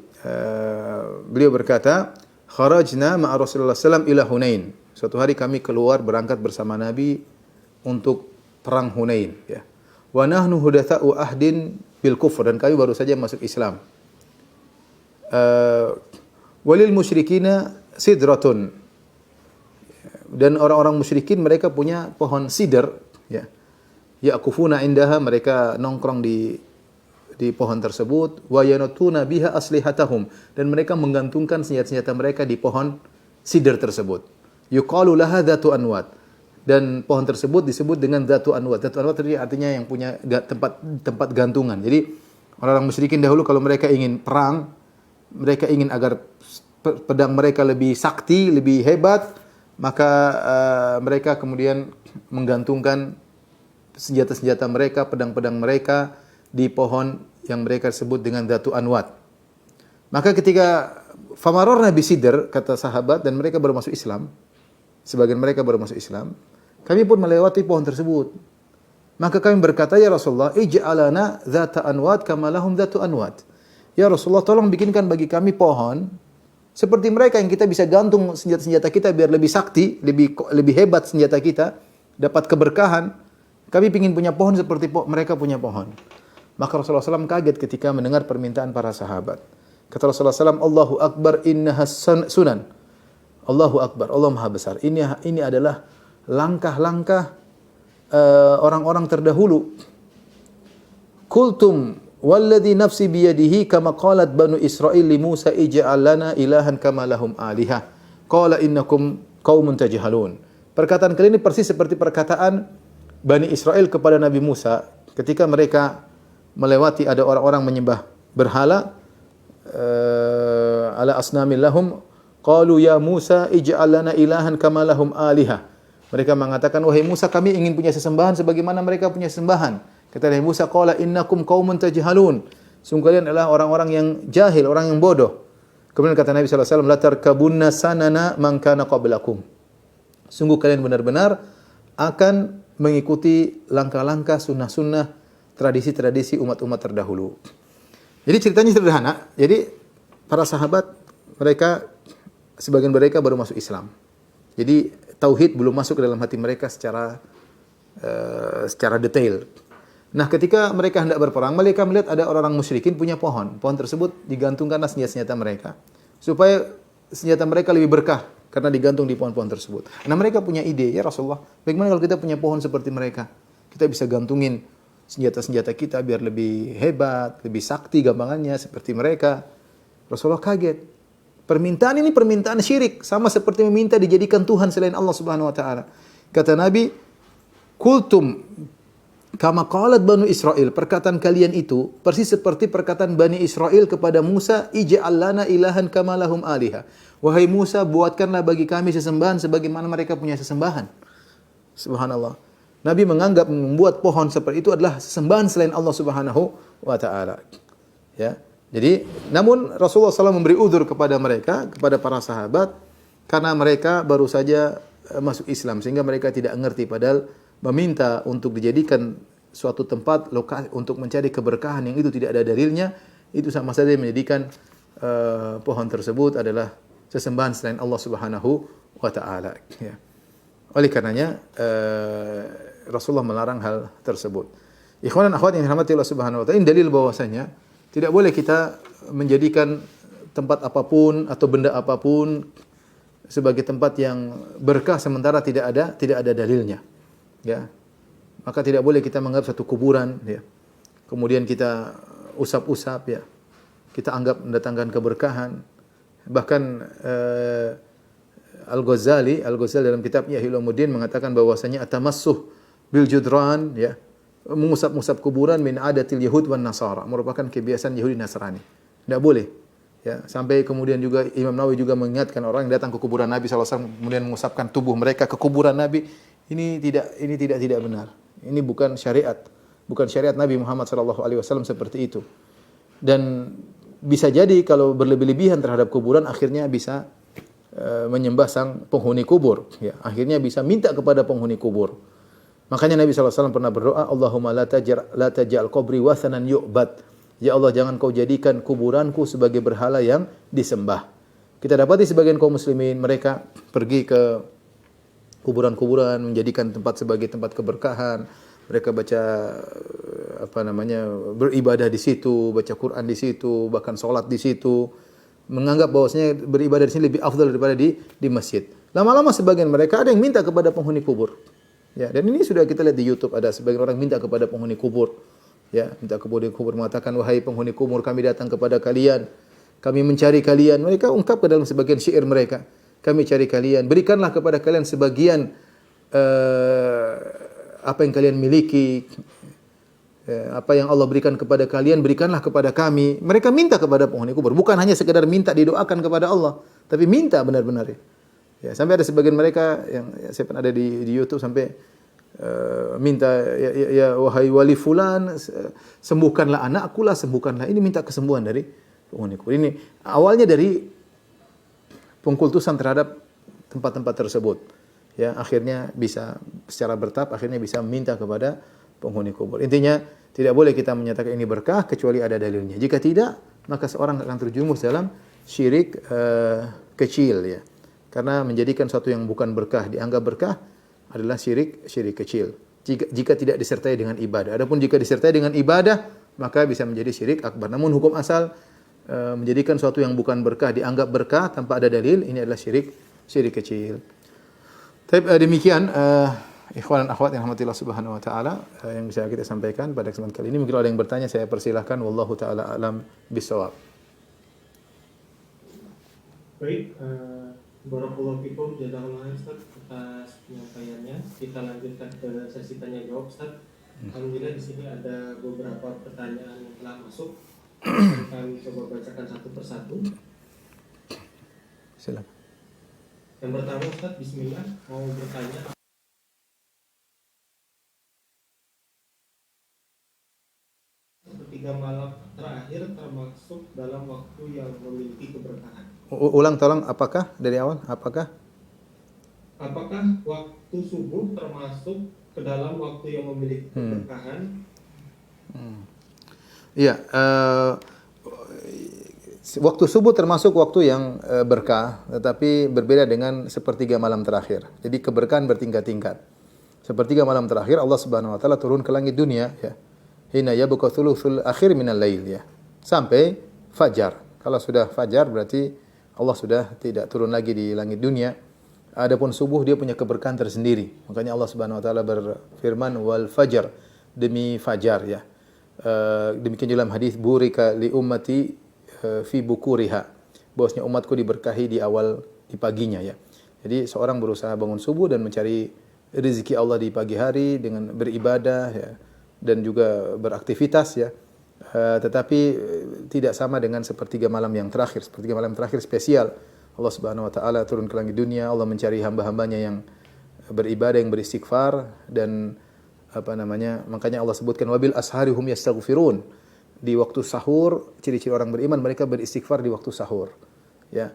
Beliau berkata, "Kharajna ma'a Rasulullah sallallahu ila Hunain." Suatu hari kami keluar berangkat bersama Nabi untuk perang Hunain ya. Wa nahnu hudatsa'u ahdin bil kufr, dan kami baru saja masuk Islam. Walil musyrikina sidratun, dan orang-orang musyrikin mereka punya pohon sidr ya. Yaqufuna indaha, mereka nongkrong di pohon tersebut. Wa yanutuna biha aslihatahum, dan mereka menggantungkan senjata-senjata mereka di pohon sidr tersebut. Yuqalu laha dzatu anwat, dan pohon tersebut disebut dengan dzatu anwat. Dzatu anwat tadi artinya yang punya tempat gantungan. Jadi orang-orang musyrikin dahulu kalau mereka ingin perang, mereka ingin agar pedang mereka lebih sakti, lebih hebat, maka mereka kemudian menggantungkan senjata-senjata mereka, pedang-pedang mereka di pohon yang mereka sebut dengan dzatu anwat. Maka ketika famarorna bisidr, kata sahabat, dan mereka baru masuk Islam, sebagian mereka baru masuk Islam, kami pun melewati pohon tersebut. Maka kami berkata, "Ya Rasulullah, ij'alana dzata anwat kama lahum dzatu anwat." Ya Rasulullah, tolong bikinkan bagi kami pohon seperti mereka yang kita bisa gantung senjata-senjata kita biar lebih sakti, lebih hebat senjata kita, dapat keberkahan. Kami ingin punya pohon seperti mereka punya pohon. Maka Rasulullah SAW kaget ketika mendengar permintaan para sahabat. Kata Rasulullah SAW, "Allahu Akbar, innaha sunan." Allahu Akbar, Allah Maha Besar. Ini adalah langkah-langkah orang-orang terdahulu. Qultum walladhi nafsi biyadihi kama qalat banu Israil li Musa ij'al lana ilahan kama lahum alihah. Qala innakum qaumun tajhalun. Perkataan kali ini persis seperti perkataan Bani Israel kepada Nabi Musa ketika mereka melewati ada orang-orang menyembah berhala, ala asnamil lahum qalu ya Musa ij'al lana ilahan kama lahum alihah. Mereka mengatakan, wahai Musa, kami ingin punya sesembahan sebagaimana mereka punya sembahan. Kata Nabi Musa, qala innakum qaumun tajhalun. Sungguh kalian adalah orang-orang yang jahil, orang yang bodoh. Kemudian kata Nabi sallallahu alaihi wasallam, la tarkabunna sanana man kana qablakum. Sungguh kalian benar-benar akan mengikuti langkah-langkah sunnah-sunnah, tradisi-tradisi umat-umat terdahulu. Jadi ceritanya sederhana. Jadi para sahabat mereka, sebagian mereka baru masuk Islam. Jadi tauhid belum masuk ke dalam hati mereka secara detail. Nah, ketika mereka hendak berperang, mereka melihat ada orang-orang musyrikin punya pohon. Pohon tersebut digantungkanlah senjata-senjata mereka supaya senjata mereka lebih berkah karena digantung di pohon-pohon tersebut. Nah, mereka punya ide, ya Rasulullah, bagaimana kalau kita punya pohon seperti mereka? Kita bisa gantungin senjata-senjata kita biar lebih hebat, lebih sakti gampangannya seperti mereka. Rasulullah kaget. Permintaan ini permintaan syirik, sama seperti meminta dijadikan Tuhan selain Allah Subhanahu wa taala. Kata Nabi, "Qultum kama qalat Banu Israil." Perkataan kalian itu persis seperti perkataan Bani Israel kepada Musa, "Ij'al lana ilahan kama lahum aliha." Wahai Musa, buatkanlah bagi kami sesembahan sebagaimana mereka punya sesembahan. Subhanallah. Nabi menganggap membuat pohon seperti itu adalah sesembahan selain Allah Subhanahu wa taala. Ya. Jadi, namun Rasulullah SAW memberi udzur kepada mereka, kepada para sahabat, karena mereka baru saja masuk Islam, sehingga mereka tidak mengerti, padahal meminta untuk dijadikan suatu tempat lokasi untuk mencari keberkahan yang itu tidak ada dalilnya, itu sama saja menjadikan pohon tersebut adalah sesembahan selain Allah Subhanahu wa taala, ya. Oleh karenanya Rasulullah melarang hal tersebut. Ikhwan dan akhwat yang dirahmati Allah Subhanahu wa taala, ini dalil bahwasanya tidak boleh kita menjadikan tempat apapun atau benda apapun sebagai tempat yang berkah sementara tidak ada dalilnya, ya. Maka tidak boleh kita menganggap satu kuburan, ya, kemudian kita usap-usap, ya, kita anggap mendatangkan keberkahan. Bahkan Al-Ghazali dalam kitab Ihya Ulumuddin mengatakan bahwasanya atamassuh bil judran, ya, mengusap-usap kuburan min adatil yahud wan nasara, merupakan kebiasaan Yahudi Nasrani. Tidak boleh. Ya, sampai kemudian juga Imam Nawawi juga mengingatkan orang yang datang ke kuburan Nabi SAW kemudian mengusapkan tubuh mereka ke kuburan Nabi, ini tidak benar. Ini bukan syariat Nabi Muhammad SAW seperti itu. Dan bisa jadi kalau berlebih-lebihan terhadap kuburan akhirnya bisa menyembah sang penghuni kubur, ya. Akhirnya bisa minta kepada penghuni kubur. Makanya Nabi SAW pernah berdoa, Allahumma la taj'al qabri wathanan yu'bad. Ya Allah, jangan kau jadikan kuburanku sebagai berhala yang disembah. Kita dapati sebagian kaum muslimin mereka pergi ke kuburan-kuburan menjadikan tempat sebagai tempat keberkahan. Mereka baca beribadah di situ, baca Quran di situ, bahkan salat di situ. Menganggap bahwasanya beribadah di sini lebih afdal daripada di masjid. Lama-lama sebagian mereka ada yang minta kepada penghuni kubur. Ya, dan ini sudah kita lihat di YouTube, ada sebagian orang minta kepada penghuni kubur. Ya, minta kepada kubur mengatakan, wahai penghuni kubur, kami datang kepada kalian, kami mencari kalian. Mereka ungkap ke dalam sebagian syair mereka, kami cari kalian, berikanlah kepada kalian sebagian apa yang kalian miliki, apa yang Allah berikan kepada kalian, berikanlah kepada kami. Mereka minta kepada penghuni kubur, bukan hanya sekedar minta didoakan kepada Allah, tapi minta benar-benar. Ya, sampai ada sebagian mereka yang saya pernah ada di YouTube sampai minta ya wahai wali fulan, sembuhkanlah anakku lah, sembuhkanlah ini, minta kesembuhan dari penghuni kubur. Ini awalnya dari pengkultusan terhadap tempat-tempat tersebut. Ya, akhirnya bisa secara bertahap akhirnya bisa meminta kepada penghuni kubur. Intinya tidak boleh kita menyatakan ini berkah kecuali ada dalilnya. Jika tidak, maka seorang akan terjerumus dalam syirik kecil, ya. Karena menjadikan sesuatu yang bukan berkah dianggap berkah adalah syirik kecil. Jika tidak disertai dengan ibadah. Adapun jika disertai dengan ibadah, maka bisa menjadi syirik akbar. Namun hukum asal menjadikan sesuatu yang bukan berkah dianggap berkah tanpa ada dalil, ini adalah syirik kecil. Tapi demikian ikhwan dan akhwat yang rahmatillah subhanahu wa taala yang bisa kita sampaikan pada kesempatan kali ini. Mungkin ada yang bertanya, saya persilahkan. Wallahu taala alam bisawab. Baik, barakallahu fikum, jazakallahu Ustaz atas penyampaiannya. Kita lanjutkan ke sesi tanya jawab, Ustaz. Alhamdulillah di sini ada beberapa pertanyaan yang telah masuk. Kami coba bacakan satu persatu. Silakan. Yang pertama, Ustaz, bismillah, mau bertanya. Sepertiga malam terakhir termasuk dalam waktu yang memiliki keberkahan. Ulang tolong, apakah dari awal? Apakah waktu subuh termasuk ke dalam waktu yang memiliki keberkahan? Iya, waktu subuh termasuk waktu yang berkah, tetapi berbeda dengan sepertiga malam terakhir. Jadi keberkahan bertingkat-tingkat. Sepertiga malam terakhir Allah Subhanahu wa taala turun ke langit dunia, ya. Hina yabqa thuluthul akhir minal lail, ya. Sampai fajar. Kalau sudah fajar berarti Allah sudah tidak turun lagi di langit dunia. Adapun subuh dia punya keberkahan tersendiri. Makanya Allah Subhanahu wa taala berfirman wal fajar, demi fajar, ya. Demikian juga dalam hadis burika li ummati fi bukuriha, bahwasanya umatku diberkahi di paginya, ya. Jadi seorang berusaha bangun subuh dan mencari rezeki Allah di pagi hari dengan beribadah, ya, dan juga beraktivitas, ya. Tetapi tidak sama dengan sepertiga malam yang terakhir. Sepertiga malam terakhir spesial. Allah Subhanahu wa taala turun ke langit dunia, Allah mencari hamba-hambanya yang beribadah, yang beristighfar, dan makanya Allah sebutkan wabil ashari hum yastaghfirun. Di waktu sahur, ciri-ciri orang beriman mereka beristighfar di waktu sahur, ya.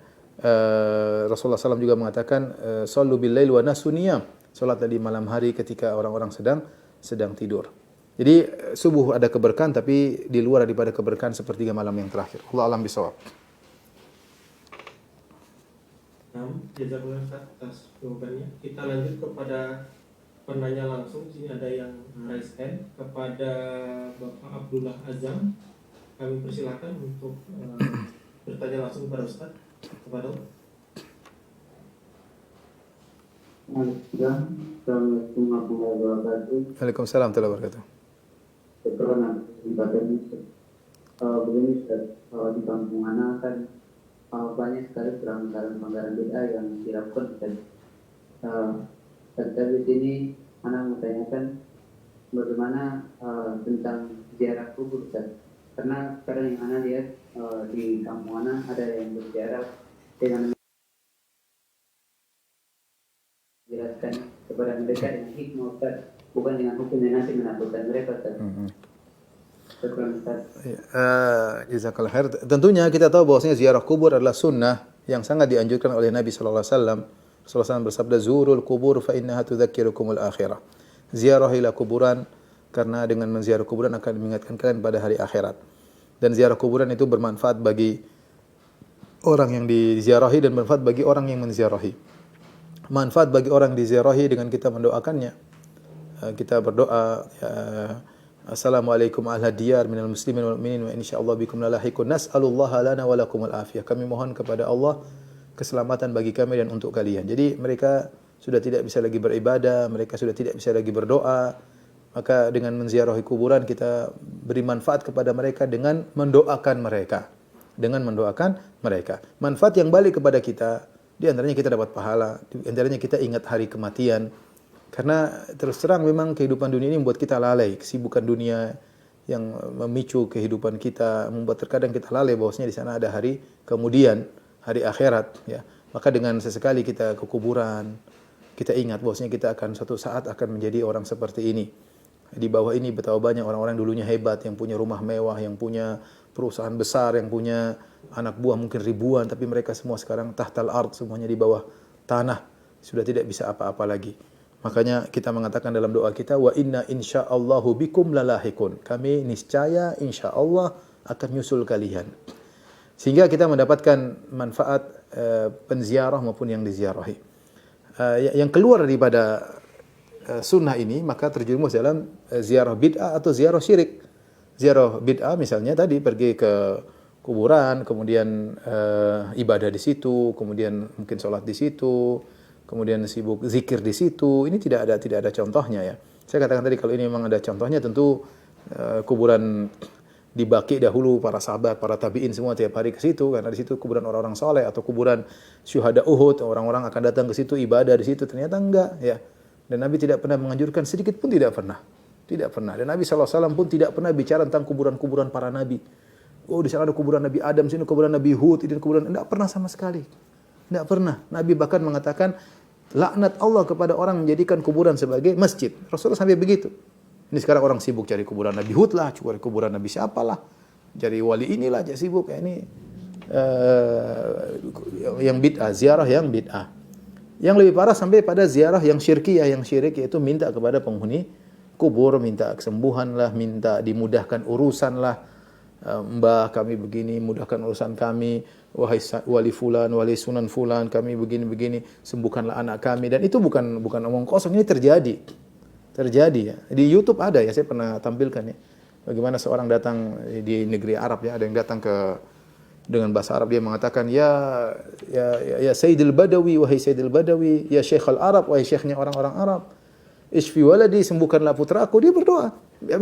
Rasulullah SAW juga mengatakan sallu bil lail wa nasu niyam, salatlah di malam hari ketika orang-orang sedang tidur. Jadi subuh ada keberkahan, tapi di luar daripada keberkahan sepertiga malam yang terakhir. Allah alam bisawab. Jazakallah Ustaz atas jawabannya. Kita lanjut kepada penanya langsung. Di sini ada yang raise hand kepada Bapak Abdullah Azam. Kami persilakan untuk bertanya langsung kepada Ustaz. Kepada Assalamualaikum warahmatullahi wabarakatuh. Waalaikumsalam warahmatullahi wabarakatuh. Kebetulan ini begini Ustaz, di kampung Ana kan banyak sekali pelanggaran bid'ah yang dilakukan Ustaz. Dan di sini Ana mau tanyakan bagaimana tentang ziarah kubur Ustaz. Karena sekarang yang Ana lihat di kampung Ana ada yang berziarah dengan menjelaskan kepada mereka dengan hikmah Ustaz, bukan dengan hukum yang nanti menakutkan mereka Ustaz. Jazakallah khair. Tentunya kita tahu bahwasanya ziarah kubur adalah sunnah yang sangat dianjurkan oleh Nabi sallallahu alaihi wasallam. Rasulullah SAW bersabda, "Zurul kubur fa innaha tudzakirukumul akhirah." Ziarahilah kuburan karena dengan menziarah kuburan akan mengingatkan kalian pada hari akhirat. Dan ziarah kuburan itu bermanfaat bagi orang yang diziarahi dan bermanfaat bagi orang yang menziarahi. Manfaat bagi orang diziarahi dengan kita mendoakannya. Kita berdoa, Assalamualaikum ahla diyar minal muslimin wal mu'minin wa insyaallah bikum lalahiqun nas'alullaha lana wa lakumul afiyah. Kami mohon kepada Allah keselamatan bagi kami dan untuk kalian. Jadi mereka sudah tidak bisa lagi beribadah, mereka sudah tidak bisa lagi berdoa. Maka dengan menziarahi kuburan kita beri manfaat kepada mereka dengan mendoakan mereka. Dengan mendoakan mereka. Manfaat yang balik kepada kita, di antaranya kita dapat pahala, di antaranya kita ingat hari kematian. Karena terus terang memang kehidupan dunia ini membuat kita lalai, kesibukan dunia yang memicu kehidupan kita membuat terkadang kita lalai bahwasanya di sana ada hari kemudian, hari akhirat ya. Maka dengan sesekali kita ke kuburan, kita ingat bahwasanya kita akan suatu saat akan menjadi orang seperti ini. Di bawah ini betapa banyak orang-orang dulunya hebat yang punya rumah mewah, yang punya perusahaan besar, yang punya anak buah mungkin ribuan, tapi mereka semua sekarang tahtal ard, semuanya di bawah tanah, sudah tidak bisa apa-apa lagi. Makanya kita mengatakan dalam doa kita, wa inna insyaallahu bikum lalahikun. Kami niscaya insyaallah akan nyusul kalian. Sehingga kita mendapatkan manfaat penziarah maupun yang diziarahi. Yang keluar daripada sunnah ini maka terjerumus dalam ziarah bid'ah atau ziarah syirik. Ziarah bid'ah misalnya tadi pergi ke kuburan, kemudian ibadah di situ, kemudian mungkin sholat di situ, kemudian sibuk zikir di situ. Ini tidak ada contohnya ya. Saya katakan tadi kalau ini memang ada contohnya tentu kuburan di Baqi dahulu para sahabat, para tabi'in semua tiap hari ke situ karena di situ kuburan orang-orang soleh atau kuburan syuhada Uhud, orang-orang akan datang ke situ ibadah di situ. Ternyata enggak ya. Dan Nabi tidak pernah menganjurkan sedikit pun tidak pernah. Tidak pernah. Dan Nabi SAW pun tidak pernah bicara tentang kuburan-kuburan para nabi. Oh di sana ada kuburan Nabi Adam, sini kuburan Nabi Hud, ini kuburan, tidak pernah sama sekali. Tidak pernah. Nabi bahkan mengatakan laknat Allah kepada orang menjadikan kuburan sebagai masjid. Rasulullah sampai begitu. Ini sekarang orang sibuk cari kuburan Nabi Hud lah, cari kuburan Nabi siapalah, cari wali inilah, aja sibuk. Ini yang bid'ah, ziarah yang bid'ah. Yang lebih parah sampai pada ziarah yang syirkiyah, yang syirik yaitu minta kepada penghuni kubur, minta kesembuhan lah, minta dimudahkan urusan lah. Mbah kami begini, mudahkan urusan kami, wahai wali fulan, wali sunan fulan, kami begini-begini, sembuhkanlah anak kami. Dan itu bukan omong kosong, ini terjadi ya. Di YouTube ada ya, saya pernah tampilkan ya. Bagaimana seorang datang di negeri Arab ya, ada yang datang dengan bahasa Arab, dia mengatakan ya Sayyidil Badawi, wahai Sayyidil Badawi, ya Syekhul Arab, wahai syekhnya orang-orang Arab, isfi waladi, sembuhkanlah putraku. Dia berdoa, dia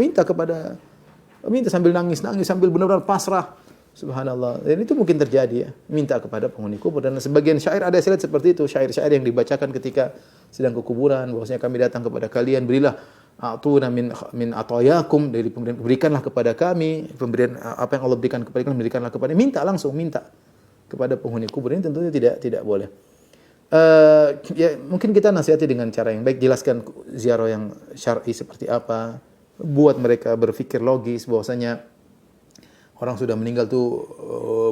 minta sambil nangis sambil benar-benar pasrah. Subhanallah. Dan itu mungkin terjadi ya, minta kepada penghuni kubur. Dan sebagian syair ada saya lihat seperti itu, syair-syair yang dibacakan ketika sedang ke kuburan, bahwasanya kami datang kepada kalian, berilah atuna min atayakum, dari pemberian, berikanlah kepada kami pemberian apa yang Allah berikan kepada kalian, berikanlah kepada, minta langsung, minta kepada penghuni kubur. Ini tentunya tidak boleh. Ya mungkin kita nasihati dengan cara yang baik, jelaskan ziarah yang syar'i seperti apa, buat mereka berpikir logis bahwasanya orang sudah meninggal tuh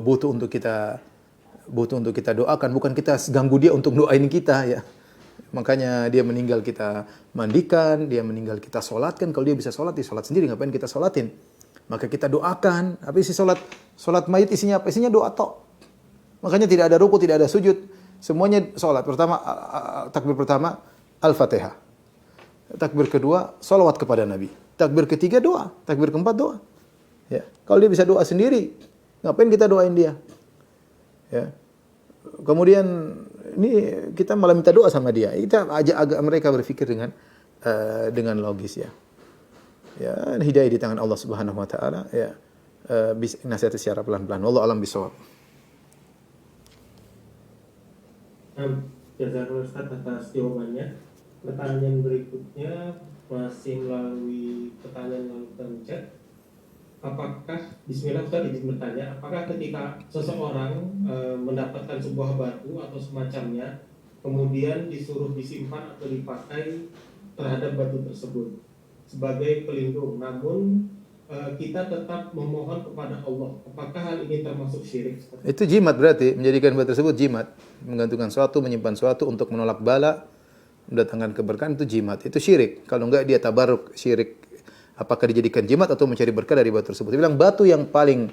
butuh untuk kita doakan, bukan kita ganggu dia untuk doain kita ya. Makanya dia meninggal kita mandikan, dia meninggal kita solatkan. Kalau dia bisa solat, dia solat sendiri, ngapain kita solatin? Maka kita doakan. Apa isi solat mayit isinya apa? Isinya doa tok. Makanya tidak ada ruku, tidak ada sujud. Semuanya sholat. Pertama, takbir pertama Al-Fatihah. Takbir kedua, salawat kepada Nabi. Takbir ketiga doa. Takbir keempat doa. Ya. Kalau dia bisa doa sendiri, ngapain kita doain dia? Ya. Kemudian ini kita malah minta doa sama dia. Kita ajak agak mereka berpikir dengan logis ya. Ya, hidayah di tangan Allah Subhanahu wa taala ya. Bisa nasihati secara pelan-pelan. Wallahu alam bisawab. Jazakallahu Ustaz atas jawabannya. Pertanyaan berikutnya masih melalui pertanyaan melalui chat. Apakah, Bismillah Ustaz izin bertanya, apakah ketika seseorang mendapatkan sebuah batu atau semacamnya, kemudian disuruh disimpan atau dipakai terhadap batu tersebut sebagai pelindung, namun kita tetap memohon kepada Allah, apakah hal ini termasuk syirik Ustaz? Itu jimat berarti, menjadikan batu tersebut jimat, menggantungkan suatu, menyimpan suatu untuk menolak bala, mendatangkan keberkahan, itu jimat, itu syirik. Kalau enggak dia tabarruk, syirik. Apakah dijadikan jimat atau mencari berkah dari batu tersebut? Dia bilang batu yang paling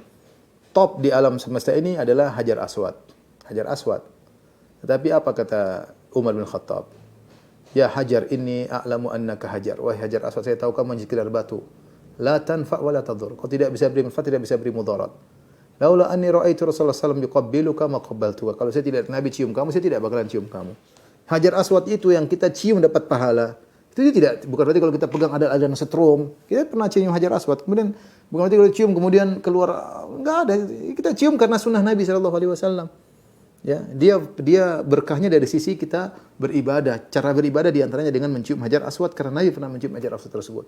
top di alam semesta ini adalah Hajar Aswad. Hajar Aswad. Tetapi apa kata Umar bin Khattab? Ya Hajar, inni a'lamu annaka Hajar. Wahai Hajar Aswad, saya tahu kamu hanya sekedar batu. La tanfa' wa la tadur. Kau tidak bisa beri manfaat, tidak bisa beri mudarat. Laula anni ra'aitu Rasulullah sallallahu alaihi wasallam yuqabbiluka ma qabbaltuka. Kalau saya tidak Nabi cium kamu, saya tidak bakalan cium kamu. Hajar Aswad itu yang kita cium dapat pahala. Itu tidak, bukan berarti kalau kita pegang ada setrum. Kita pernah cium Hajar Aswad, kemudian bukan berarti kalau cium kemudian keluar, enggak ada. Kita cium karena sunnah Nabi sallallahu alaihi wasallam. Ya, dia berkahnya dari sisi kita beribadah. Cara beribadah di antaranya dengan mencium Hajar Aswad karena Nabi pernah mencium Hajar Aswad tersebut.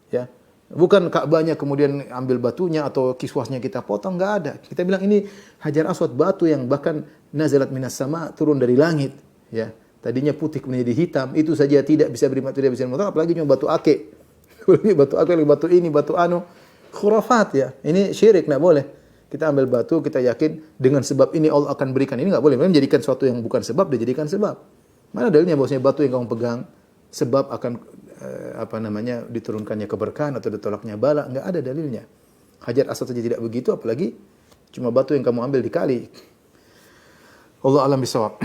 Ya. Bukan Ka'bahnya kemudian ambil batunya atau kiswasnya kita potong, enggak ada. Kita bilang ini Hajar Aswad, batu yang bahkan nazalat minas sama, turun dari langit, ya. Tadinya putih kemudian jadi hitam, itu saja tidak bisa beri tidak bisa motor, apalagi cuma batu ake. Batu ake, batu ini, batu anu, khurafat ya. Ini syirik, enggak boleh. Kita ambil batu, kita yakin dengan sebab ini Allah akan berikan. Ini enggak boleh. Memang menjadikan sesuatu yang bukan sebab dijadikan sebab. Mana dalilnya bahwasanya batu yang kamu pegang sebab akan diturunkannya keberkahan atau ditolaknya bala? Enggak ada dalilnya. Hajar Aswad saja tidak begitu, apalagi cuma batu yang kamu ambil dikali. Allah alam bisawab.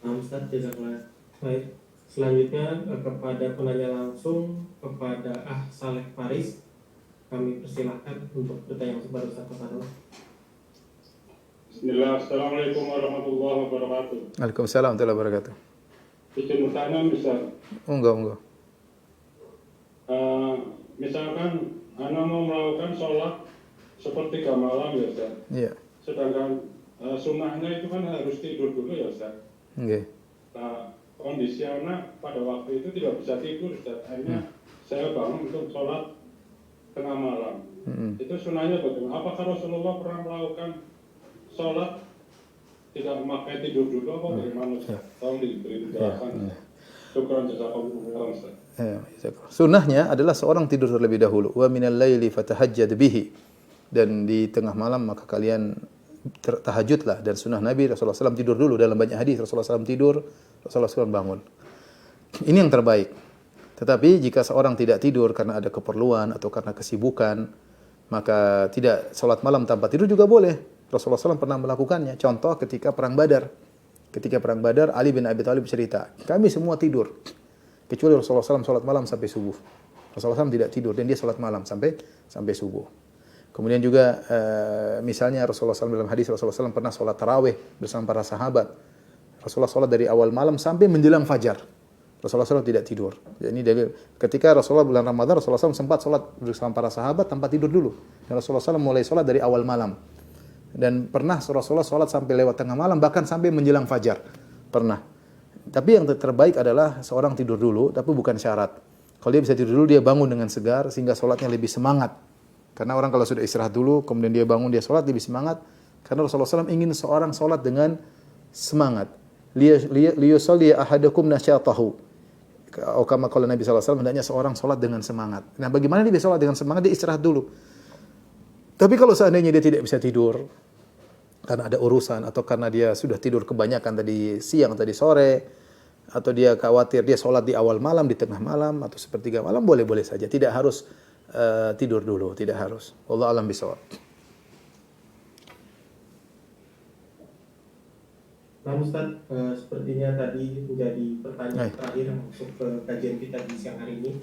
Ustaz, jazakallah. Baik. Selanjutnya kepada penanya langsung kepada Saleh Faris, kami persilahkan untuk bertanya kepada Ustaz Farid. Bismillah, Assalamualaikum warahmatullahi wabarakatuh. Waalaikumsalam warahmatullahi wabarakatuh. Izin bertanya misal. Enggak. Misalkan Anda mau melakukan sholat sepertiga malam ya Ustaz. Iya. Sedangkan sunnahnya itu kan harus tidur dulu ya Ustaz. Nggih. Nah, kondisi anak pada waktu itu tidak bisa tidur Ustaz. Akhirnya saya bangun untuk sholat tengah malam. Itu sunnahnya bagaimana? Apakah Rasulullah pernah melakukan sholat tidak memakai tidur dulu apa bagaimana Ustaz? Tolong diberi penjelasan. Syukran jazakallahu Ustaz. Sunnahnya adalah seorang tidur terlebih dahulu. Wa minal laili fatahajjad bihi. Dan di tengah malam maka kalian tahajudlah. Dan sunnah Nabi Rasulullah SAW tidur dulu. Dalam banyak hadis Rasulullah SAW tidur, Rasulullah SAW bangun. Ini yang terbaik. Tetapi jika seorang tidak tidur karena ada keperluan atau karena kesibukan, maka tidak salat malam tanpa tidur juga boleh. Rasulullah SAW pernah melakukannya. Contoh ketika perang Badar. Ketika perang Badar, Ali bin Abi Thalib cerita, kami semua tidur. Kecuali Rasulullah SAW salat malam sampai subuh. Rasulullah SAW tidak tidur dan dia salat malam sampai subuh. Kemudian juga misalnya Rasulullah SAW dalam hadis Rasulullah SAW pernah salat tarawih bersama para sahabat. Rasulullah salat dari awal malam sampai menjelang fajar. Rasulullah SAW tidak tidur. Jadi ini dalil. Ketika Rasulullah bulan Ramadan, Rasulullah SAW sempat salat bersama para sahabat tanpa tidur dulu. Dan Rasulullah SAW mulai salat dari awal malam. Dan pernah Rasulullah salat sampai lewat tengah malam, bahkan sampai menjelang fajar. Pernah. Tapi yang terbaik adalah seorang tidur dulu, tapi bukan syarat. Kalau dia bisa tidur dulu, dia bangun dengan segar, sehingga salatnya lebih semangat. Karena orang kalau sudah istirahat dulu, kemudian dia bangun, dia salat lebih semangat. Karena Rasulullah SAW ingin seorang salat dengan semangat. Liyusalli ahadakum nasyatahu. Kama qala Nabi SAW, hendaknya seorang salat dengan semangat. Nah, bagaimana dia bisa salat dengan semangat? Dia istirahat dulu. Tapi kalau seandainya dia tidak bisa tidur, karena ada urusan, atau karena dia sudah tidur kebanyakan tadi siang, tadi sore, atau dia khawatir dia sholat di awal malam, di tengah malam, atau sepertiga malam, boleh-boleh saja. Tidak harus tidur dulu, tidak harus. Wallahu a'lam bishawab. Nah Ustaz, sepertinya tadi menjadi pertanyaan terakhir untuk kajian kita di siang hari ini.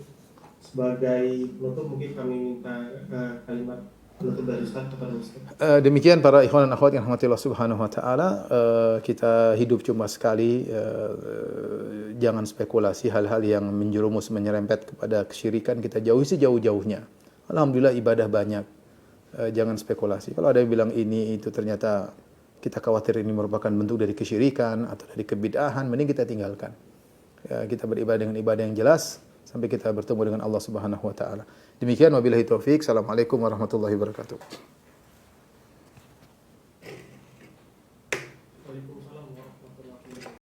Sebagai penutup mungkin kami minta kalimat penutup dari Ustaz kepada Ustaz. Demikian para ikhwan dan akhwat yang rahmati Allah Subhanahu wa taala, kita hidup cuma sekali, jangan spekulasi hal-hal yang menjerumus menyerempet kepada kesyirikan, kita jauhi sejauh-jauhnya. Alhamdulillah ibadah banyak. Jangan spekulasi. Kalau ada yang bilang ini itu ternyata kita khawatir ini merupakan bentuk dari kesyirikan atau dari kebid'ahan, mending kita tinggalkan. Kita beribadah dengan ibadah yang jelas sampai kita bertemu dengan Allah Subhanahu wa taala. Demikian wabillahi taufik. Assalamualaikum warahmatullahi wabarakatuh.